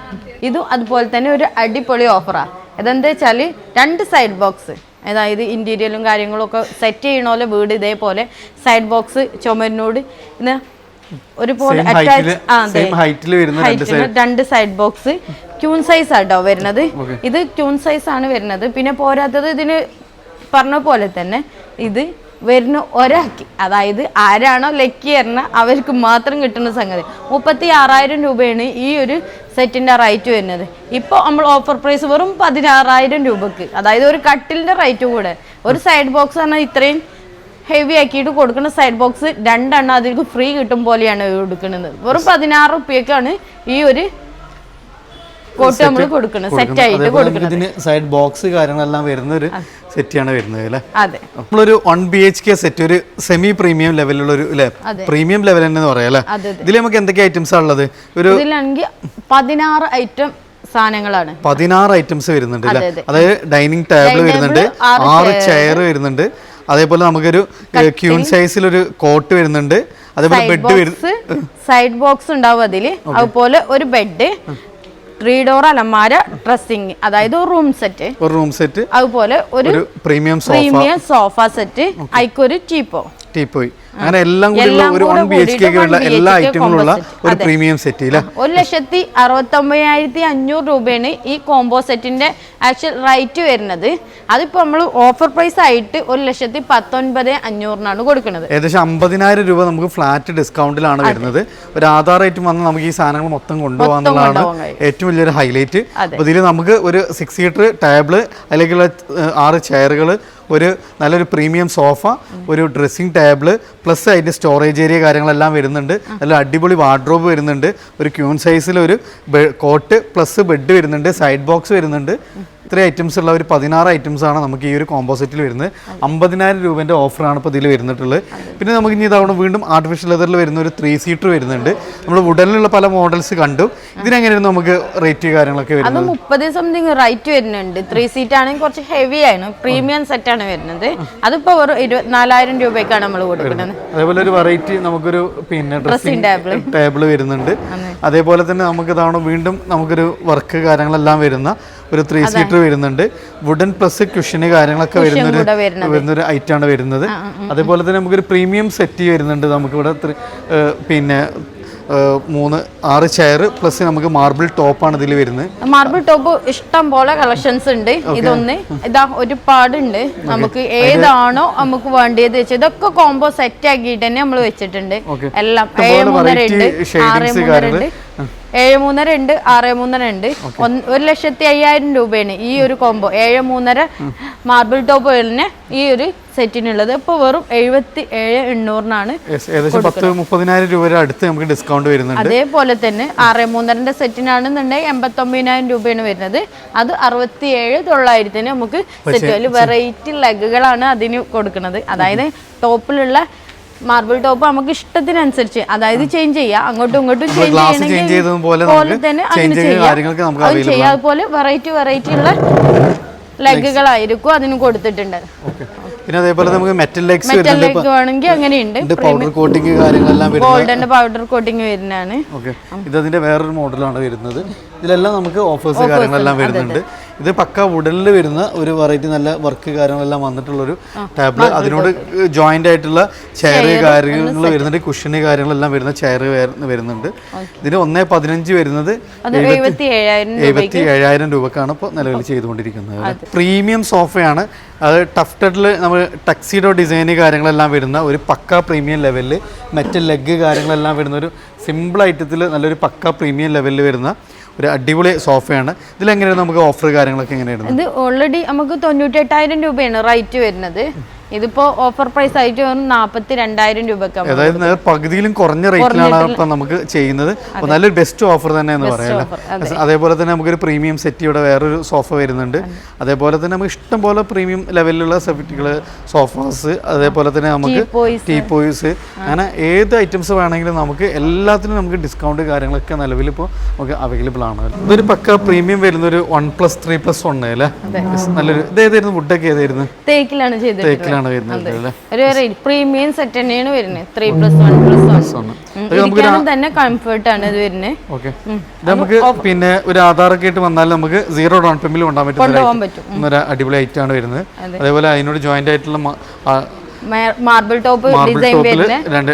ഇതും അതുപോലെ തന്നെ ഒരു അടിപൊളി ഓഫറാ. ഇതെന്താ വെച്ചാല് 2 സൈഡ് ബോക്സ്, അതായത് ഇന്റീരിയലും കാര്യങ്ങളും ഒക്കെ സെറ്റ് ചെയ്യണ വീട് ഇതേപോലെ സൈഡ് ബോക്സ് ചുമരിനോട് ഒരുപോലെ 2 സൈഡ് ബോക്സ് ക്യൂൺ സൈസ് ആട്ടോ വരുന്നത്. ഇത് ക്യൂൺ സൈസ് ആണ് വരുന്നത്. പിന്നെ പോരാത്തത് ഇതിന് പറഞ്ഞ പോലെ തന്നെ ഇത് വരുന്ന ഒരാൾക്ക്, അതായത് ആരാണോ ലക്കി വരുന്ന അവർക്ക് മാത്രം കിട്ടുന്ന സംഗതി. 36,000 രൂപയാണ് ഈ ഒരു സെറ്റിന്റെ റേറ്റ് വരുന്നത്. ഇപ്പോൾ നമ്മൾ ഓഫർ പ്രൈസ് വെറും 16,000 രൂപക്ക്, അതായത് ഒരു കട്ടിലിന്റെ റേറ്റ് കൂടെ. ഒരു സൈഡ് ബോക്സ് പറഞ്ഞാൽ ഇത്രയും ഹെവി ആക്കിയിട്ട് കൊടുക്കുന്ന സൈഡ് ബോക്സ് 2 എണ്ണം അതിലേക്ക് ഫ്രീ കിട്ടും പോലെയാണ് കൊടുക്കുന്നത്. വെറും 16 റുപ്യക്കാണ് ഈ ഒരു കോട്ട് നമ്മൾ കൊടുക്കുന്നത്, സെറ്റ് ആയിട്ട് കൊടുക്കുന്നത്. സൈഡ് ബോക്സ് കാര്യങ്ങളെല്ലാം വരുന്ന ഒരു സെറ്റാണ് വരുന്നത് അല്ലേ? അതെ. നമ്മളൊരു 1 BHK സെറ്റ്, ഒരു സെമി പ്രീമിയം ലെവലുള്ള ഒരു പ്രീമിയം ലെവൽ എന്ന് പറയാം അല്ലേ? ഇതിൽ നമുക്ക് എന്തൊക്കെ ഐറ്റംസ് ഉള്ളത്? ഒരു 16 ഐറ്റം സാധനങ്ങളാണ്. 16 ഐറ്റംസ് വരുന്നുണ്ട് അല്ലേ? അതായത് ഡൈനിങ് ടേബിൾ വരുന്നുണ്ട്, 6 ചെയർ വരുന്നുണ്ട്, അതേപോലെ നമുക്കൊരു ക്യൂൺ സൈസിലൊരു കോട്ട് വരുന്നുണ്ട്, അതേപോലെ ബെഡ് സൈഡ് ബോക്സ് ഉണ്ടാവും അതില്, അതുപോലെ ഒരു ബെഡ്, 3 ഡോർ അലമാര, ഡ്രസ്സിംഗ്, അതായത് ഒരു റൂം സെറ്റ്, അതുപോലെ ഒരു പ്രീമിയം സോഫ സെറ്റ്, അതിക്കൊരു ടീപ്പോയ്, അങ്ങനെ എല്ലാം കൂടി ഒരു 1 BHK ഉള്ള എല്ലാ ഐറ്റങ്ങളുള്ള ഒരു പ്രീമിയം സെറ്റ് ഇല്ല. 1,69,500 രൂപയാണ് ഈ കോംബോ സെറ്റിന്റെ ആക്ച്വൽ റേറ്റ് വരുന്നത്. അതിപ്പോ നമ്മൾ ഓഫർ പ്രൈസ് ആയിട്ട് 1,19,500 കൊടുക്കുന്നത്. ഏകദേശം 50,000 രൂപ നമുക്ക് ഫ്ലാറ്റ് ഡിസ്കൗണ്ടിലാണ് വരുന്നത്. ഒരു ആധാർ ഐറ്റം വന്ന് നമുക്ക് ഈ സാധനങ്ങൾ മൊത്തം കൊണ്ടുപോകാന്നുള്ളതാണ് ഏറ്റവും വലിയൊരു ഹൈലൈറ്റ്. അപ്പൊ ഇതിൽ നമുക്ക് ഒരു 6 സീറ്റർ ടേബിള്, അതിലേക്കുള്ള 6 ചെയറുകൾ, ഒരു നല്ലൊരു പ്രീമിയം സോഫ, ഒരു ഡ്രസ്സിംഗ് ടേബിള്, പ്ലസ് അതിൻ്റെ സ്റ്റോറേജ് ഏരിയ കാര്യങ്ങളെല്ലാം വരുന്നുണ്ട്. നല്ല അടിപൊളി വാർഡ്രോബ് വരുന്നുണ്ട്, ഒരു ക്യൂൺ സൈസിൽ ഒരു കോട്ട് പ്ലസ് ബെഡ് വരുന്നുണ്ട്, സൈഡ് ബോക്സ് വരുന്നുണ്ട്. ഇത്രയും ഐറ്റംസ് ഉള്ള ഒരു 16 ഐറ്റംസ് ആണ് നമുക്ക് ഈ ഒരു കോംബോ സെറ്റിൽ വരുന്നത്. 50,000 രൂപേൻ്റെ ഓഫറാണ് ഇപ്പോൾ ഇതിൽ വരുന്നിട്ടുള്ളത്. പിന്നെ നമുക്ക് ഇനി ഇതവിടെ വീണ്ടും ആർട്ടിഫിഷ്യൽ ലെതറിൽ വരുന്ന ഒരു 3 സീറ്റർ വരുന്നുണ്ട്. നമ്മൾ വുഡനിലുള്ള പല മോഡൽസ് കണ്ടു. ഇതിനെങ്ങനെയാണ് നമുക്ക് റേറ്റ് കാര്യങ്ങളൊക്കെ വരുന്നത്? 30 സംതിങ് റേറ്റ് വരുന്നുണ്ട്. 3 സീറ്റ് ആണെങ്കിൽ കുറച്ച് ഹെവി ആണ്, പ്രീമിയം സെറ്റ് ആണ് വരുന്നത്. അതിപ്പോൾ ഒരു 24,000 രൂപയ്ക്കാണ് നമ്മൾ കൊടുക്കുന്നത്. അതേപോലെ ഒരു വെറൈറ്റി നമുക്കൊരു പിന്നെ ഡ്രസ്സിംഗ് ടേബിൾ വരുന്നുണ്ട്. അതേപോലെ തന്നെ നമുക്ക് ഇതാണ് വീണ്ടും നമുക്കൊരു വർക്ക് കാര്യങ്ങളെല്ലാം വരുന്ന ഒരു 3 സീറ്റർ വരുന്നുണ്ട്. വുഡൻ പ്ലസ് കുഷന് കാര്യങ്ങളൊക്കെ വരുന്നൊരു ഐറ്റാണ് വരുന്നത്. അതേപോലെ തന്നെ നമുക്കൊരു പ്രീമിയം സെറ്റ് വരുന്നുണ്ട്. നമുക്കിവിടെ പിന്നെ 6 ചെയർ പ്ലസ് നമുക്ക് മാർബിൾ ടോപ്പാണ് ഇതിൽ വരുന്നത്. മാർബിൾ ടോപ്പ് ഇഷ്ടം പോലെ കളക്ഷൻസ് ഉണ്ട്. ഇതാ ഒരുപാടുണ്ട്. നമുക്ക് ഏതാണോ നമുക്ക് വേണ്ടിയത് വെച്ചാൽ ഇതൊക്കെ കോംബോ സെറ്റ് ആക്കിയിട്ട് തന്നെ നമ്മൾ വെച്ചിട്ടുണ്ട്. എല്ലാം 7,300 ഉണ്ട്, 7,300 ഉണ്ട്, 6,300 ഉണ്ട്. 1,05,000 രൂപയാണ് ഈ ഒരു കോംബോ. 7,300 മാർബിൾ ടോപ്പ് തന്നെ ഈ ഒരു സെറ്റിനുള്ളത്. ഇപ്പോൾ വെറും 77,800 30,000 രൂപ അടുത്ത് നമുക്ക് ഡിസ്കൗണ്ട് വരുന്നുണ്ട്. അതേപോലെ തന്നെ 6,300 സെറ്റിനാണെന്നുണ്ടെങ്കിൽ 89,000 രൂപയാണ് വരുന്നത്. അത് 67,900 നമുക്ക് സെറ്റ്. വെറൈറ്റി ലെഗുകളാണ് അതിന് കൊടുക്കുന്നത്. അതായത് ടോപ്പിലുള്ള മാർബിൾ ടോപ്പ് നമുക്ക് ഇഷ്ടത്തിനനുസരിച്ച്, അതായത് ചേഞ്ച് ചെയ്യാം, അങ്ങോട്ടും ഇങ്ങോട്ടും ചേഞ്ച് ചെയ്യണമെങ്കിൽ തന്നെ അങ്ങനെ ചെയ്യാം. അതുപോലെ വെറൈറ്റി ഉള്ള ലെഗുകളായിരിക്കും അതിന് കൊടുത്തിട്ടുണ്ട്. പിന്നെ അതേപോലെ നമുക്ക് മെറ്റൽ ലെഗ് വേണമെങ്കിൽ അങ്ങനെയുണ്ട്. പൗഡർ കോട്ടിംഗ് കാര്യങ്ങളെല്ലാം ഗോൾഡന്റെ പൗഡർ കോട്ടിംഗ് വരുന്നതാണ്. ഇതിന്റെ വേറൊരു മോഡലാണ് വരുന്നത്. ഇതിലെല്ലാം നമുക്ക് ഓഫേഴ്സ് കാര്യങ്ങളെല്ലാം വരുന്നുണ്ട്. ഇത് പക്ക വുഡനിൽ വരുന്ന ഒരു വെറൈറ്റി നല്ല വർക്ക് കാര്യങ്ങളെല്ലാം വന്നിട്ടുള്ളൊരു ടേബിൾ, അതിനോട് ജോയിന്റ് ആയിട്ടുള്ള ചെയർ കാര്യങ്ങൾ വരുന്നുണ്ട്, കുഷന് കാര്യങ്ങളെല്ലാം വരുന്ന ചെയർ വരുന്നുണ്ട്. ഇതിന് 1,15 വരുന്നത് 77,000 രൂപക്കാണ് ഇപ്പോൾ നിലവിൽ ചെയ്തുകൊണ്ടിരിക്കുന്നത്. പ്രീമിയം സോഫയാണ് അത്. ടഫ്റ്റഡിൽ നമ്മൾ ടക്സീഡോ ഡിസൈന് കാര്യങ്ങളെല്ലാം വരുന്ന ഒരു പക്ക പ്രീമിയം ലെവലിൽ മെറ്റൽ ലെഗ് കാര്യങ്ങളെല്ലാം വരുന്ന ഒരു സിമ്പിൾ ഐറ്റത്തിൽ നല്ലൊരു പക്ക പ്രീമിയം ലെവലിൽ വരുന്ന ഒരു അടിപൊളി സോഫയാണ്. ഇതിലെങ്ങനെയാണ് നമുക്ക് ഓഫർ കാര്യങ്ങളൊക്കെ എങ്ങനെയാണ്? ഇത് ഓൾറെഡി നമുക്ക് 98,000 രൂപയാണ് റേറ്റ് വരുന്നത്. ഇതിപ്പോ ഓഫർ പ്രൈസ് ആയിട്ട് 42,000 രൂപയ്ക്ക്, അതായത് പകുതിയിലും കുറഞ്ഞ റേറ്റിലാണ് ഇപ്പം നമുക്ക് ചെയ്യുന്നത്. അപ്പോൾ നല്ലൊരു ബെസ്റ്റ് ഓഫർ തന്നെ എന്ന് പറയാം. അതേപോലെ തന്നെ നമുക്കൊരു പ്രീമിയം സെറ്റ് ഇവിടെ വേറൊരു സോഫ വരുന്നുണ്ട്. അതേപോലെ തന്നെ നമുക്ക് ഇഷ്ടം പോലെ പ്രീമിയം ലെവലിലുള്ള സെറ്റുകൾ, സോഫാസ്, അതേപോലെ തന്നെ നമുക്ക് ടീപോയ്സ്, അങ്ങനെ ഏത് ഐറ്റംസ് വേണമെങ്കിലും നമുക്ക് എല്ലാത്തിനും നമുക്ക് ഡിസ്കൗണ്ട് കാര്യങ്ങളൊക്കെ നിലവിൽ ഇപ്പോൾ നമുക്ക് അവൈലബിൾ ആണ്. ഇതൊരു പക്ക പ്രീമിയം വരുന്ന ഒരു 1+3+1 അല്ലേ? നല്ലൊരു ഇതേതായിരുന്നു വുഡൊക്കെ ഏതായിരുന്നു? തേക്കിലാണ് ചെയ്തത്. പ്രീമിയം സെറ്റ് തന്നെയാണ് വരുന്നത്. 3+1+1 തന്നെ കംഫർട്ട് ആണ് ഇത് വരുന്നത്. നമുക്ക് പിന്നെ ഒരു ആധാറൊക്കെ ആയിട്ട് വന്നാൽ നമുക്ക് 0 ഡൗൺ പേയ്മെന്റിൽ കൊണ്ടുപോകാൻ പറ്റും. അടിപൊളി ഐറ്റം ആണ് വരുന്നത്. അതേപോലെ അതിനോട് ജോയിന്റ് ആയിട്ടുള്ള മാർബിൾ ടോപ്പ് ഡിസൈൻ വരുന്നത് 2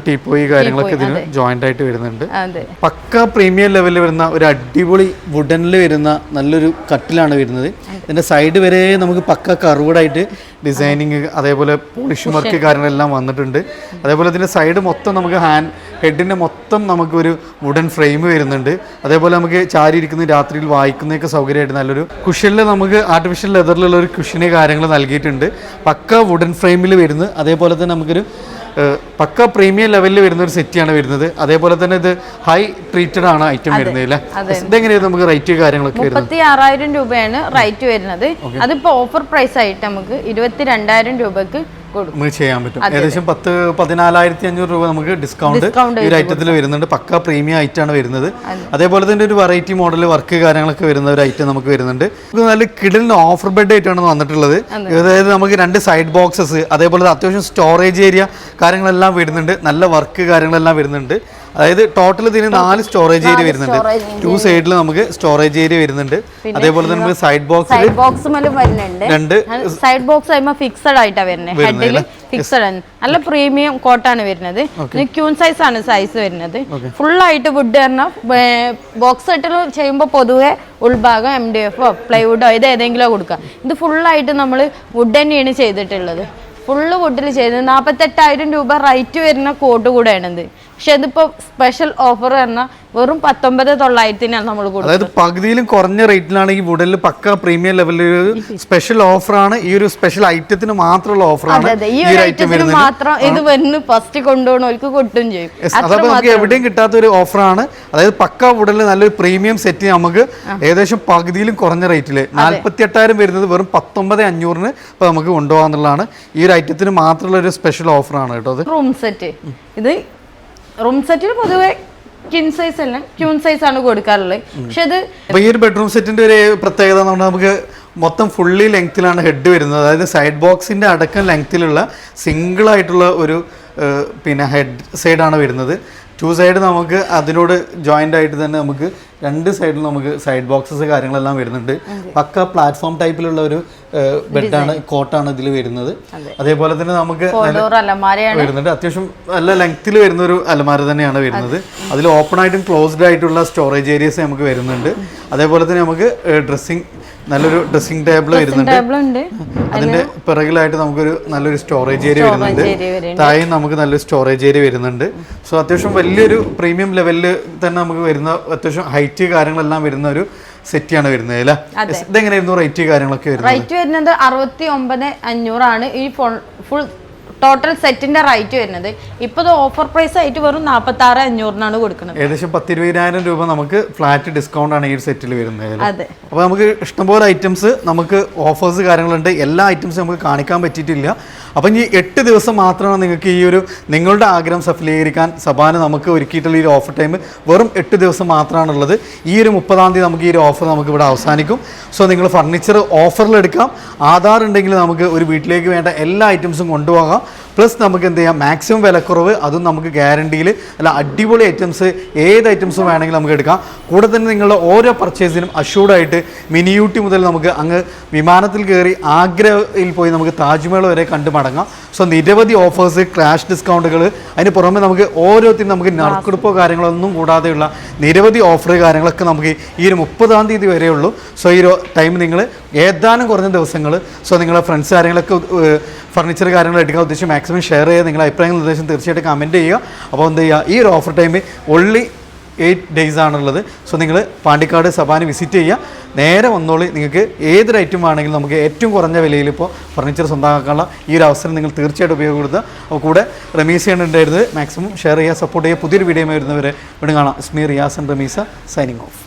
ടീപ്പോയി കാര്യങ്ങളൊക്കെ ഇതിന് ജോയിന്റ് ആയിട്ട് വരുന്നുണ്ട്. പക്ക പ്രീമിയം ലെവലിൽ വരുന്ന ഒരു അടിപൊളി വുഡനിൽ വരുന്ന നല്ലൊരു കട്ടിലാണ് വരുന്നത്. ഇതിന്റെ സൈഡ് വരെ നമുക്ക് പക്ക കർവ്ഡായിട്ട് ഡിസൈനിങ്, അതേപോലെ പോളിഷ് വർക്ക് കാര്യങ്ങളെല്ലാം വന്നിട്ടുണ്ട്. അതേപോലെ ഇതിന്റെ സൈഡ് മൊത്തം നമുക്ക് ഹെഡിന്റെ മൊത്തം നമുക്കൊരു വുഡൻ ഫ്രെയിം വരുന്നുണ്ട്. അതേപോലെ നമുക്ക് ചാരി ഇരിക്കുന്ന രാത്രിയിൽ വായിക്കുന്നതൊക്കെ സൗകര്യമായിട്ട് നല്ലൊരു കുഷനിൽ നമുക്ക് ആർട്ടിഫിഷ്യൽ ലെതറിലുള്ള ഒരു കുഷന് കാര്യങ്ങൾ നൽകിയിട്ടുണ്ട്. പക്ക വുഡൻ ഫ്രെയിമിൽ വരുന്നത്. അതേപോലെ തന്നെ നമുക്കൊരു പക്ക പ്രീമിയം ലെവലിൽ വരുന്ന ഒരു സെറ്റിയാണ് വരുന്നത്. അതേപോലെ തന്നെ ഇത് ഹൈ ട്രീറ്റഡ് ആണ് ഐറ്റം വരുന്നത് അല്ലേ? ഇതെങ്ങനെയാണ് നമുക്ക് റേറ്റ് കാര്യങ്ങളൊക്കെ? 36,000 രൂപയാണ് റേറ്റ് വരുന്നത്. അതിപ്പോ ഓഫർ പ്രൈസ് ആയിട്ട് നമുക്ക് 22,000 രൂപക്ക് നമുക്ക് ചെയ്യാൻ പറ്റും. ഏകദേശം 14,500 രൂപ നമുക്ക് ഡിസ്കൗണ്ട് ഈ ഒരു ഐറ്റത്തിൽ വരുന്നുണ്ട്. പക്ക പ്രീമിയം ഐറ്റം ആണ് വരുന്നത്. അതേപോലെ തന്നെ ഒരു വെറൈറ്റി മോഡൽ വർക്ക് കാര്യങ്ങളൊക്കെ വരുന്ന ഒരു ഐറ്റം നമുക്ക് വരുന്നുണ്ട്. നല്ല കിടലിന് ഓഫർ ബെഡ് ആയിട്ടാണ് വന്നിട്ടുള്ളത്. അതായത് നമുക്ക് 2 സൈഡ് ബോക്സസ്, അതേപോലെ അത്യാവശ്യം സ്റ്റോറേജ് ഏരിയ കാര്യങ്ങളെല്ലാം വരുന്നുണ്ട്. നല്ല വർക്ക് കാര്യങ്ങളെല്ലാം വരുന്നുണ്ട്. അതായത് ടോട്ടൽ ഇതിന് 4 സ്റ്റോറേജ് ഏരിയ വരുന്നുണ്ട്. 2 സൈഡിൽ നമുക്ക് സ്റ്റോറേജ് ഏരിയ വരുന്നുണ്ട്. അതേപോലെ തന്നെ നമുക്ക് സൈഡ് ബോക്സ് വരുന്നുണ്ട്. സൈഡ് ബോക്സ് ആകുമ്പോൾ ഫിക്സഡ് ആയിട്ടാണ് വരുന്നത്. ഹെഡിൽ ഫിക്സഡ് ആണ്. നല്ല പ്രീമിയം കോട്ടാണ് വരുന്നത്. ക്യൂൺ സൈസ് ആണ് സൈസ് വരുന്നത്. ഫുൾ ആയിട്ട് വുഡ് പറഞ്ഞ ബോക്സ് ആയിട്ട് ചെയ്യുമ്പോൾ പൊതുവെ ഉൾഭാഗം MDF പ്ലൈവുഡോ ഇത് ഏതെങ്കിലോ കൊടുക്കുക. ഇത് ഫുള്ളായിട്ട് നമ്മൾ വുഡ് തന്നെയാണ് ചെയ്തിട്ടുള്ളത്. ഫുള്ള് വുഡിൽ ചെയ്തത്. 48,000 രൂപ റേറ്റ് വരുന്ന കോട്ട് കൂടെയാണിത്. പക്ഷെ ഇതിപ്പോ സ്പെഷ്യൽ ഓഫർ പറഞ്ഞാൽ വെറും 19,900 നമ്മൾ കൊടുക്കുന്നത്. അതായത് പകുതിയിലും കുറഞ്ഞ റേറ്റിലാണ് ഈ വുഡനിൽ പക്ക പ്രീമിയം ലെവലിൽ ഒരു സ്പെഷ്യൽ ഓഫറാണ്. ഈ ഒരു സ്പെഷ്യൽ ഐറ്റത്തിന് മാത്രമുള്ള ഓഫറാണ് ഈ ഒരു ഐറ്റത്തിന് മാത്രം ഇത് വന്ന് ഫസ്റ്റ് കൊണ്ടുപോകണവർക്ക് കൊട്ടും ചെയ്യും. അതപ്പോൾ നമുക്ക് എവിടെയും കിട്ടാത്ത ഒരു ഓഫറാണ്. അതായത് പക്ക വുഡനിൽ നല്ലൊരു പ്രീമിയം സെറ്റ് നമുക്ക് ഏകദേശം പകുതിയിലും കുറഞ്ഞ റേറ്റിൽ 48,000 വരുന്നത് വെറും 19,500 ഇപ്പൊ നമുക്ക് കൊണ്ടുപോകാന്നുള്ളതാണ്. ഈ ഒരു ഐറ്റത്തിന് മാത്രമുള്ള ഒരു സ്പെഷ്യൽ ഓഫറാണ് കേട്ടോ. റൂം സെറ്റ് ഇത് റൂം സെറ്റിൽ പൊതുവെ കിൻ സൈസ് അല്ല ക്യൂൺ സൈസ് ആണ് കൊടുക്കാറുള്ളത്. പക്ഷെ ഇത് ഈ ഒരു ബെഡ്റൂം സെറ്റിന്റെ ഒരു പ്രത്യേകത നമുക്ക് മൊത്തം ഫുള്ളി ലെങ്ത്തിലാണ് ഹെഡ് വരുന്നത്. അതായത് സൈഡ് ബോക്സിന്റെ അടക്കം ലെങ്ത്തിലുള്ള സിംഗിൾ ആയിട്ടുള്ള ഒരു പിന്നെ ഹെഡ് സൈഡാണ് വരുന്നത്. 2 സൈഡ് നമുക്ക് അതിനോട് ജോയിന്റ് ആയിട്ട് തന്നെ നമുക്ക് 2 സൈഡിൽ നമുക്ക് സൈഡ് ബോക്സസ് കാര്യങ്ങളെല്ലാം വരുന്നുണ്ട്. പക്ക പ്ലാറ്റ്ഫോം ടൈപ്പിലുള്ള ഒരു ബെഡാണ്, കോട്ടാണ് ഇതിൽ വരുന്നത്. അതേപോലെ തന്നെ നമുക്ക് വരുന്നുണ്ട്. അത്യാവശ്യം നല്ല ലെങ്ത്തിൽ വരുന്ന ഒരു അലമാര തന്നെയാണ് വരുന്നത്. അതിൽ ഓപ്പൺ ആയിട്ടും ക്ലോസ്ഡ് ആയിട്ടുള്ള സ്റ്റോറേജ് ഏരിയസ് നമുക്ക് വരുന്നുണ്ട്. അതേപോലെ തന്നെ നമുക്ക് നല്ലൊരു ഡ്രസ്സിംഗ് ടേബിൾ വരുന്നുണ്ട്. അതിന്റെ പിറകിലായിട്ട് നമുക്കൊരു നല്ലൊരു സ്റ്റോറേജ് ഏരിയ വരുന്നുണ്ട്. താഴെ നമുക്ക് നല്ലൊരു സ്റ്റോറേജ് ഏരിയ വരുന്നുണ്ട്. സോ അത്യാവശ്യം വലിയൊരു പ്രീമിയം ലെവലിൽ തന്നെ നമുക്ക് വരുന്ന അത്യാവശ്യം ഹൈറ്റ് കാര്യങ്ങളെല്ലാം വരുന്ന ഒരു സെറ്റാണ് വരുന്നത് അല്ലേ? ഇതെങ്ങനെയായിരുന്നു റേറ്റ് കാര്യങ്ങളൊക്കെ വരുന്നത്? റേറ്റ് വരുന്നത് 69,500 ആണ് ഈ ഫുൾ ടോട്ടൽ സെറ്റിന്റെ റേറ്റ് വരുന്നത്. ഇപ്പൊ ഓഫർ പ്രൈസ് ആയിട്ട് വെറും 46,500 കൊടുക്കുന്നത്. ഏകദേശം 10,20,000 രൂപ നമുക്ക് ഫ്ലാറ്റ് ഡിസ്കൗണ്ട് ആണ് ഈ സെറ്റിൽ വരുന്നത്. അപ്പൊ നമുക്ക് ഇഷ്ടംപോലെ ഐറ്റംസ് നമുക്ക് ഓഫേഴ്സ് കാര്യങ്ങളുണ്ട്. എല്ലാ ഐറ്റംസും നമുക്ക് കാണിക്കാൻ പറ്റിയിട്ടില്ല. അപ്പം ഈ 8 ദിവസം മാത്രമാണ് നിങ്ങൾക്ക് ഈ ഒരു നിങ്ങളുടെ ആഗ്രഹം സഫലീകരിക്കാൻ സബാന നമുക്ക് ഒരുക്കിയിട്ടുള്ള ഈ ഓഫർ ടൈം വെറും 8 ദിവസം മാത്രമാണുള്ളത്. ഈ ഒരു 30-ാം തീയതി നമുക്ക് ഈ ഒരു ഓഫർ നമുക്ക് ഇവിടെ അവസാനിക്കും. സോ നിങ്ങൾ ഫർണിച്ചർ ഓഫറിൽ എടുക്കാം. ആധാർ ഉണ്ടെങ്കിൽ നമുക്ക് ഒരു വീട്ടിലേക്ക് വേണ്ട എല്ലാ ഐറ്റംസും കൊണ്ടുപോകാം. പ്ലസ് നമുക്ക് എന്ത് ചെയ്യാം, മാക്സിമം വിലക്കുറവ്, അതും നമുക്ക് ഗ്യാരണ്ടിയിൽ അല്ല അടിപൊളി ഐറ്റംസ് ഏത് ഐറ്റംസും വേണമെങ്കിൽ നമുക്ക് എടുക്കാം. കൂടെ തന്നെ നിങ്ങളുടെ ഓരോ പർച്ചേസിനും അഷ്യൂർഡായിട്ട് മിനിയൂട്ടി മുതൽ നമുക്ക് അങ്ങ് വിമാനത്തിൽ കയറി ആഗ്രയിൽ പോയി നമുക്ക് താജ്മഹൽ വരെ കണ്ടു മടങ്ങാം. സോ നിരവധി ഓഫേഴ്സ്, ക്രാഷ് ഡിസ്കൗണ്ടുകൾ, അതിന് പുറമെ നമുക്ക് ഓരോത്തിനും നമുക്ക് നറുക്കെടുപ്പോ കാര്യങ്ങളൊന്നും കൂടാതെയുള്ള നിരവധി ഓഫർ കാര്യങ്ങളൊക്കെ നമുക്ക് ഈ ഒരു 30-ാം തീയതി വരെയുള്ളൂ. സോ ഈ ഒരു ടൈം നിങ്ങൾ ഏതാനും കുറഞ്ഞ ദിവസങ്ങൾ സോ നിങ്ങളുടെ ഫ്രണ്ട്സ് കാര്യങ്ങളൊക്കെ ഫർണിച്ചർ കാര്യങ്ങൾ എടുക്കാൻ ഉദ്ദേശിച്ച് മാക്സിമം ഷെയർ ചെയ്യുക. നിങ്ങളുടെ അഭിപ്രായങ്ങൾ നിർദ്ദേശം തീർച്ചയായിട്ടും കമൻറ്റ് ചെയ്യുക. അപ്പോൾ എന്ത് ചെയ്യുക, ഈ ഒരു ഓഫർ ടൈം ഓൺലി 8 days ആണുള്ളത്. സോ നിങ്ങൾ പാണ്ടിക്കാട് സബാന വിസിറ്റ് ചെയ്യുക. നേരെ വന്നോളി. നിങ്ങൾക്ക് ഏതൊരു ഐറ്റം ആണെങ്കിലും നമുക്ക് ഏറ്റവും കുറഞ്ഞ വിലയിൽ ഇപ്പോൾ ഫർണിച്ചർ സ്വന്തമാക്കാനുള്ള ഈ ഒരു അവസരം നിങ്ങൾ തീർച്ചയായിട്ടും ഉപയോഗപ്പെടുത്തുക. അപ്പോൾ കൂടെ റമീസ ഉണ്ടായിരുന്നത്. മാക്സിമം ഷെയർ ചെയ്യുക, സപ്പോർട്ട് ചെയ്യുക. പുതിയൊരു വീഡിയോ വരുന്നവരെ വീണ്ടും കാണാം. Ismi Riyas and Rameesa signing of.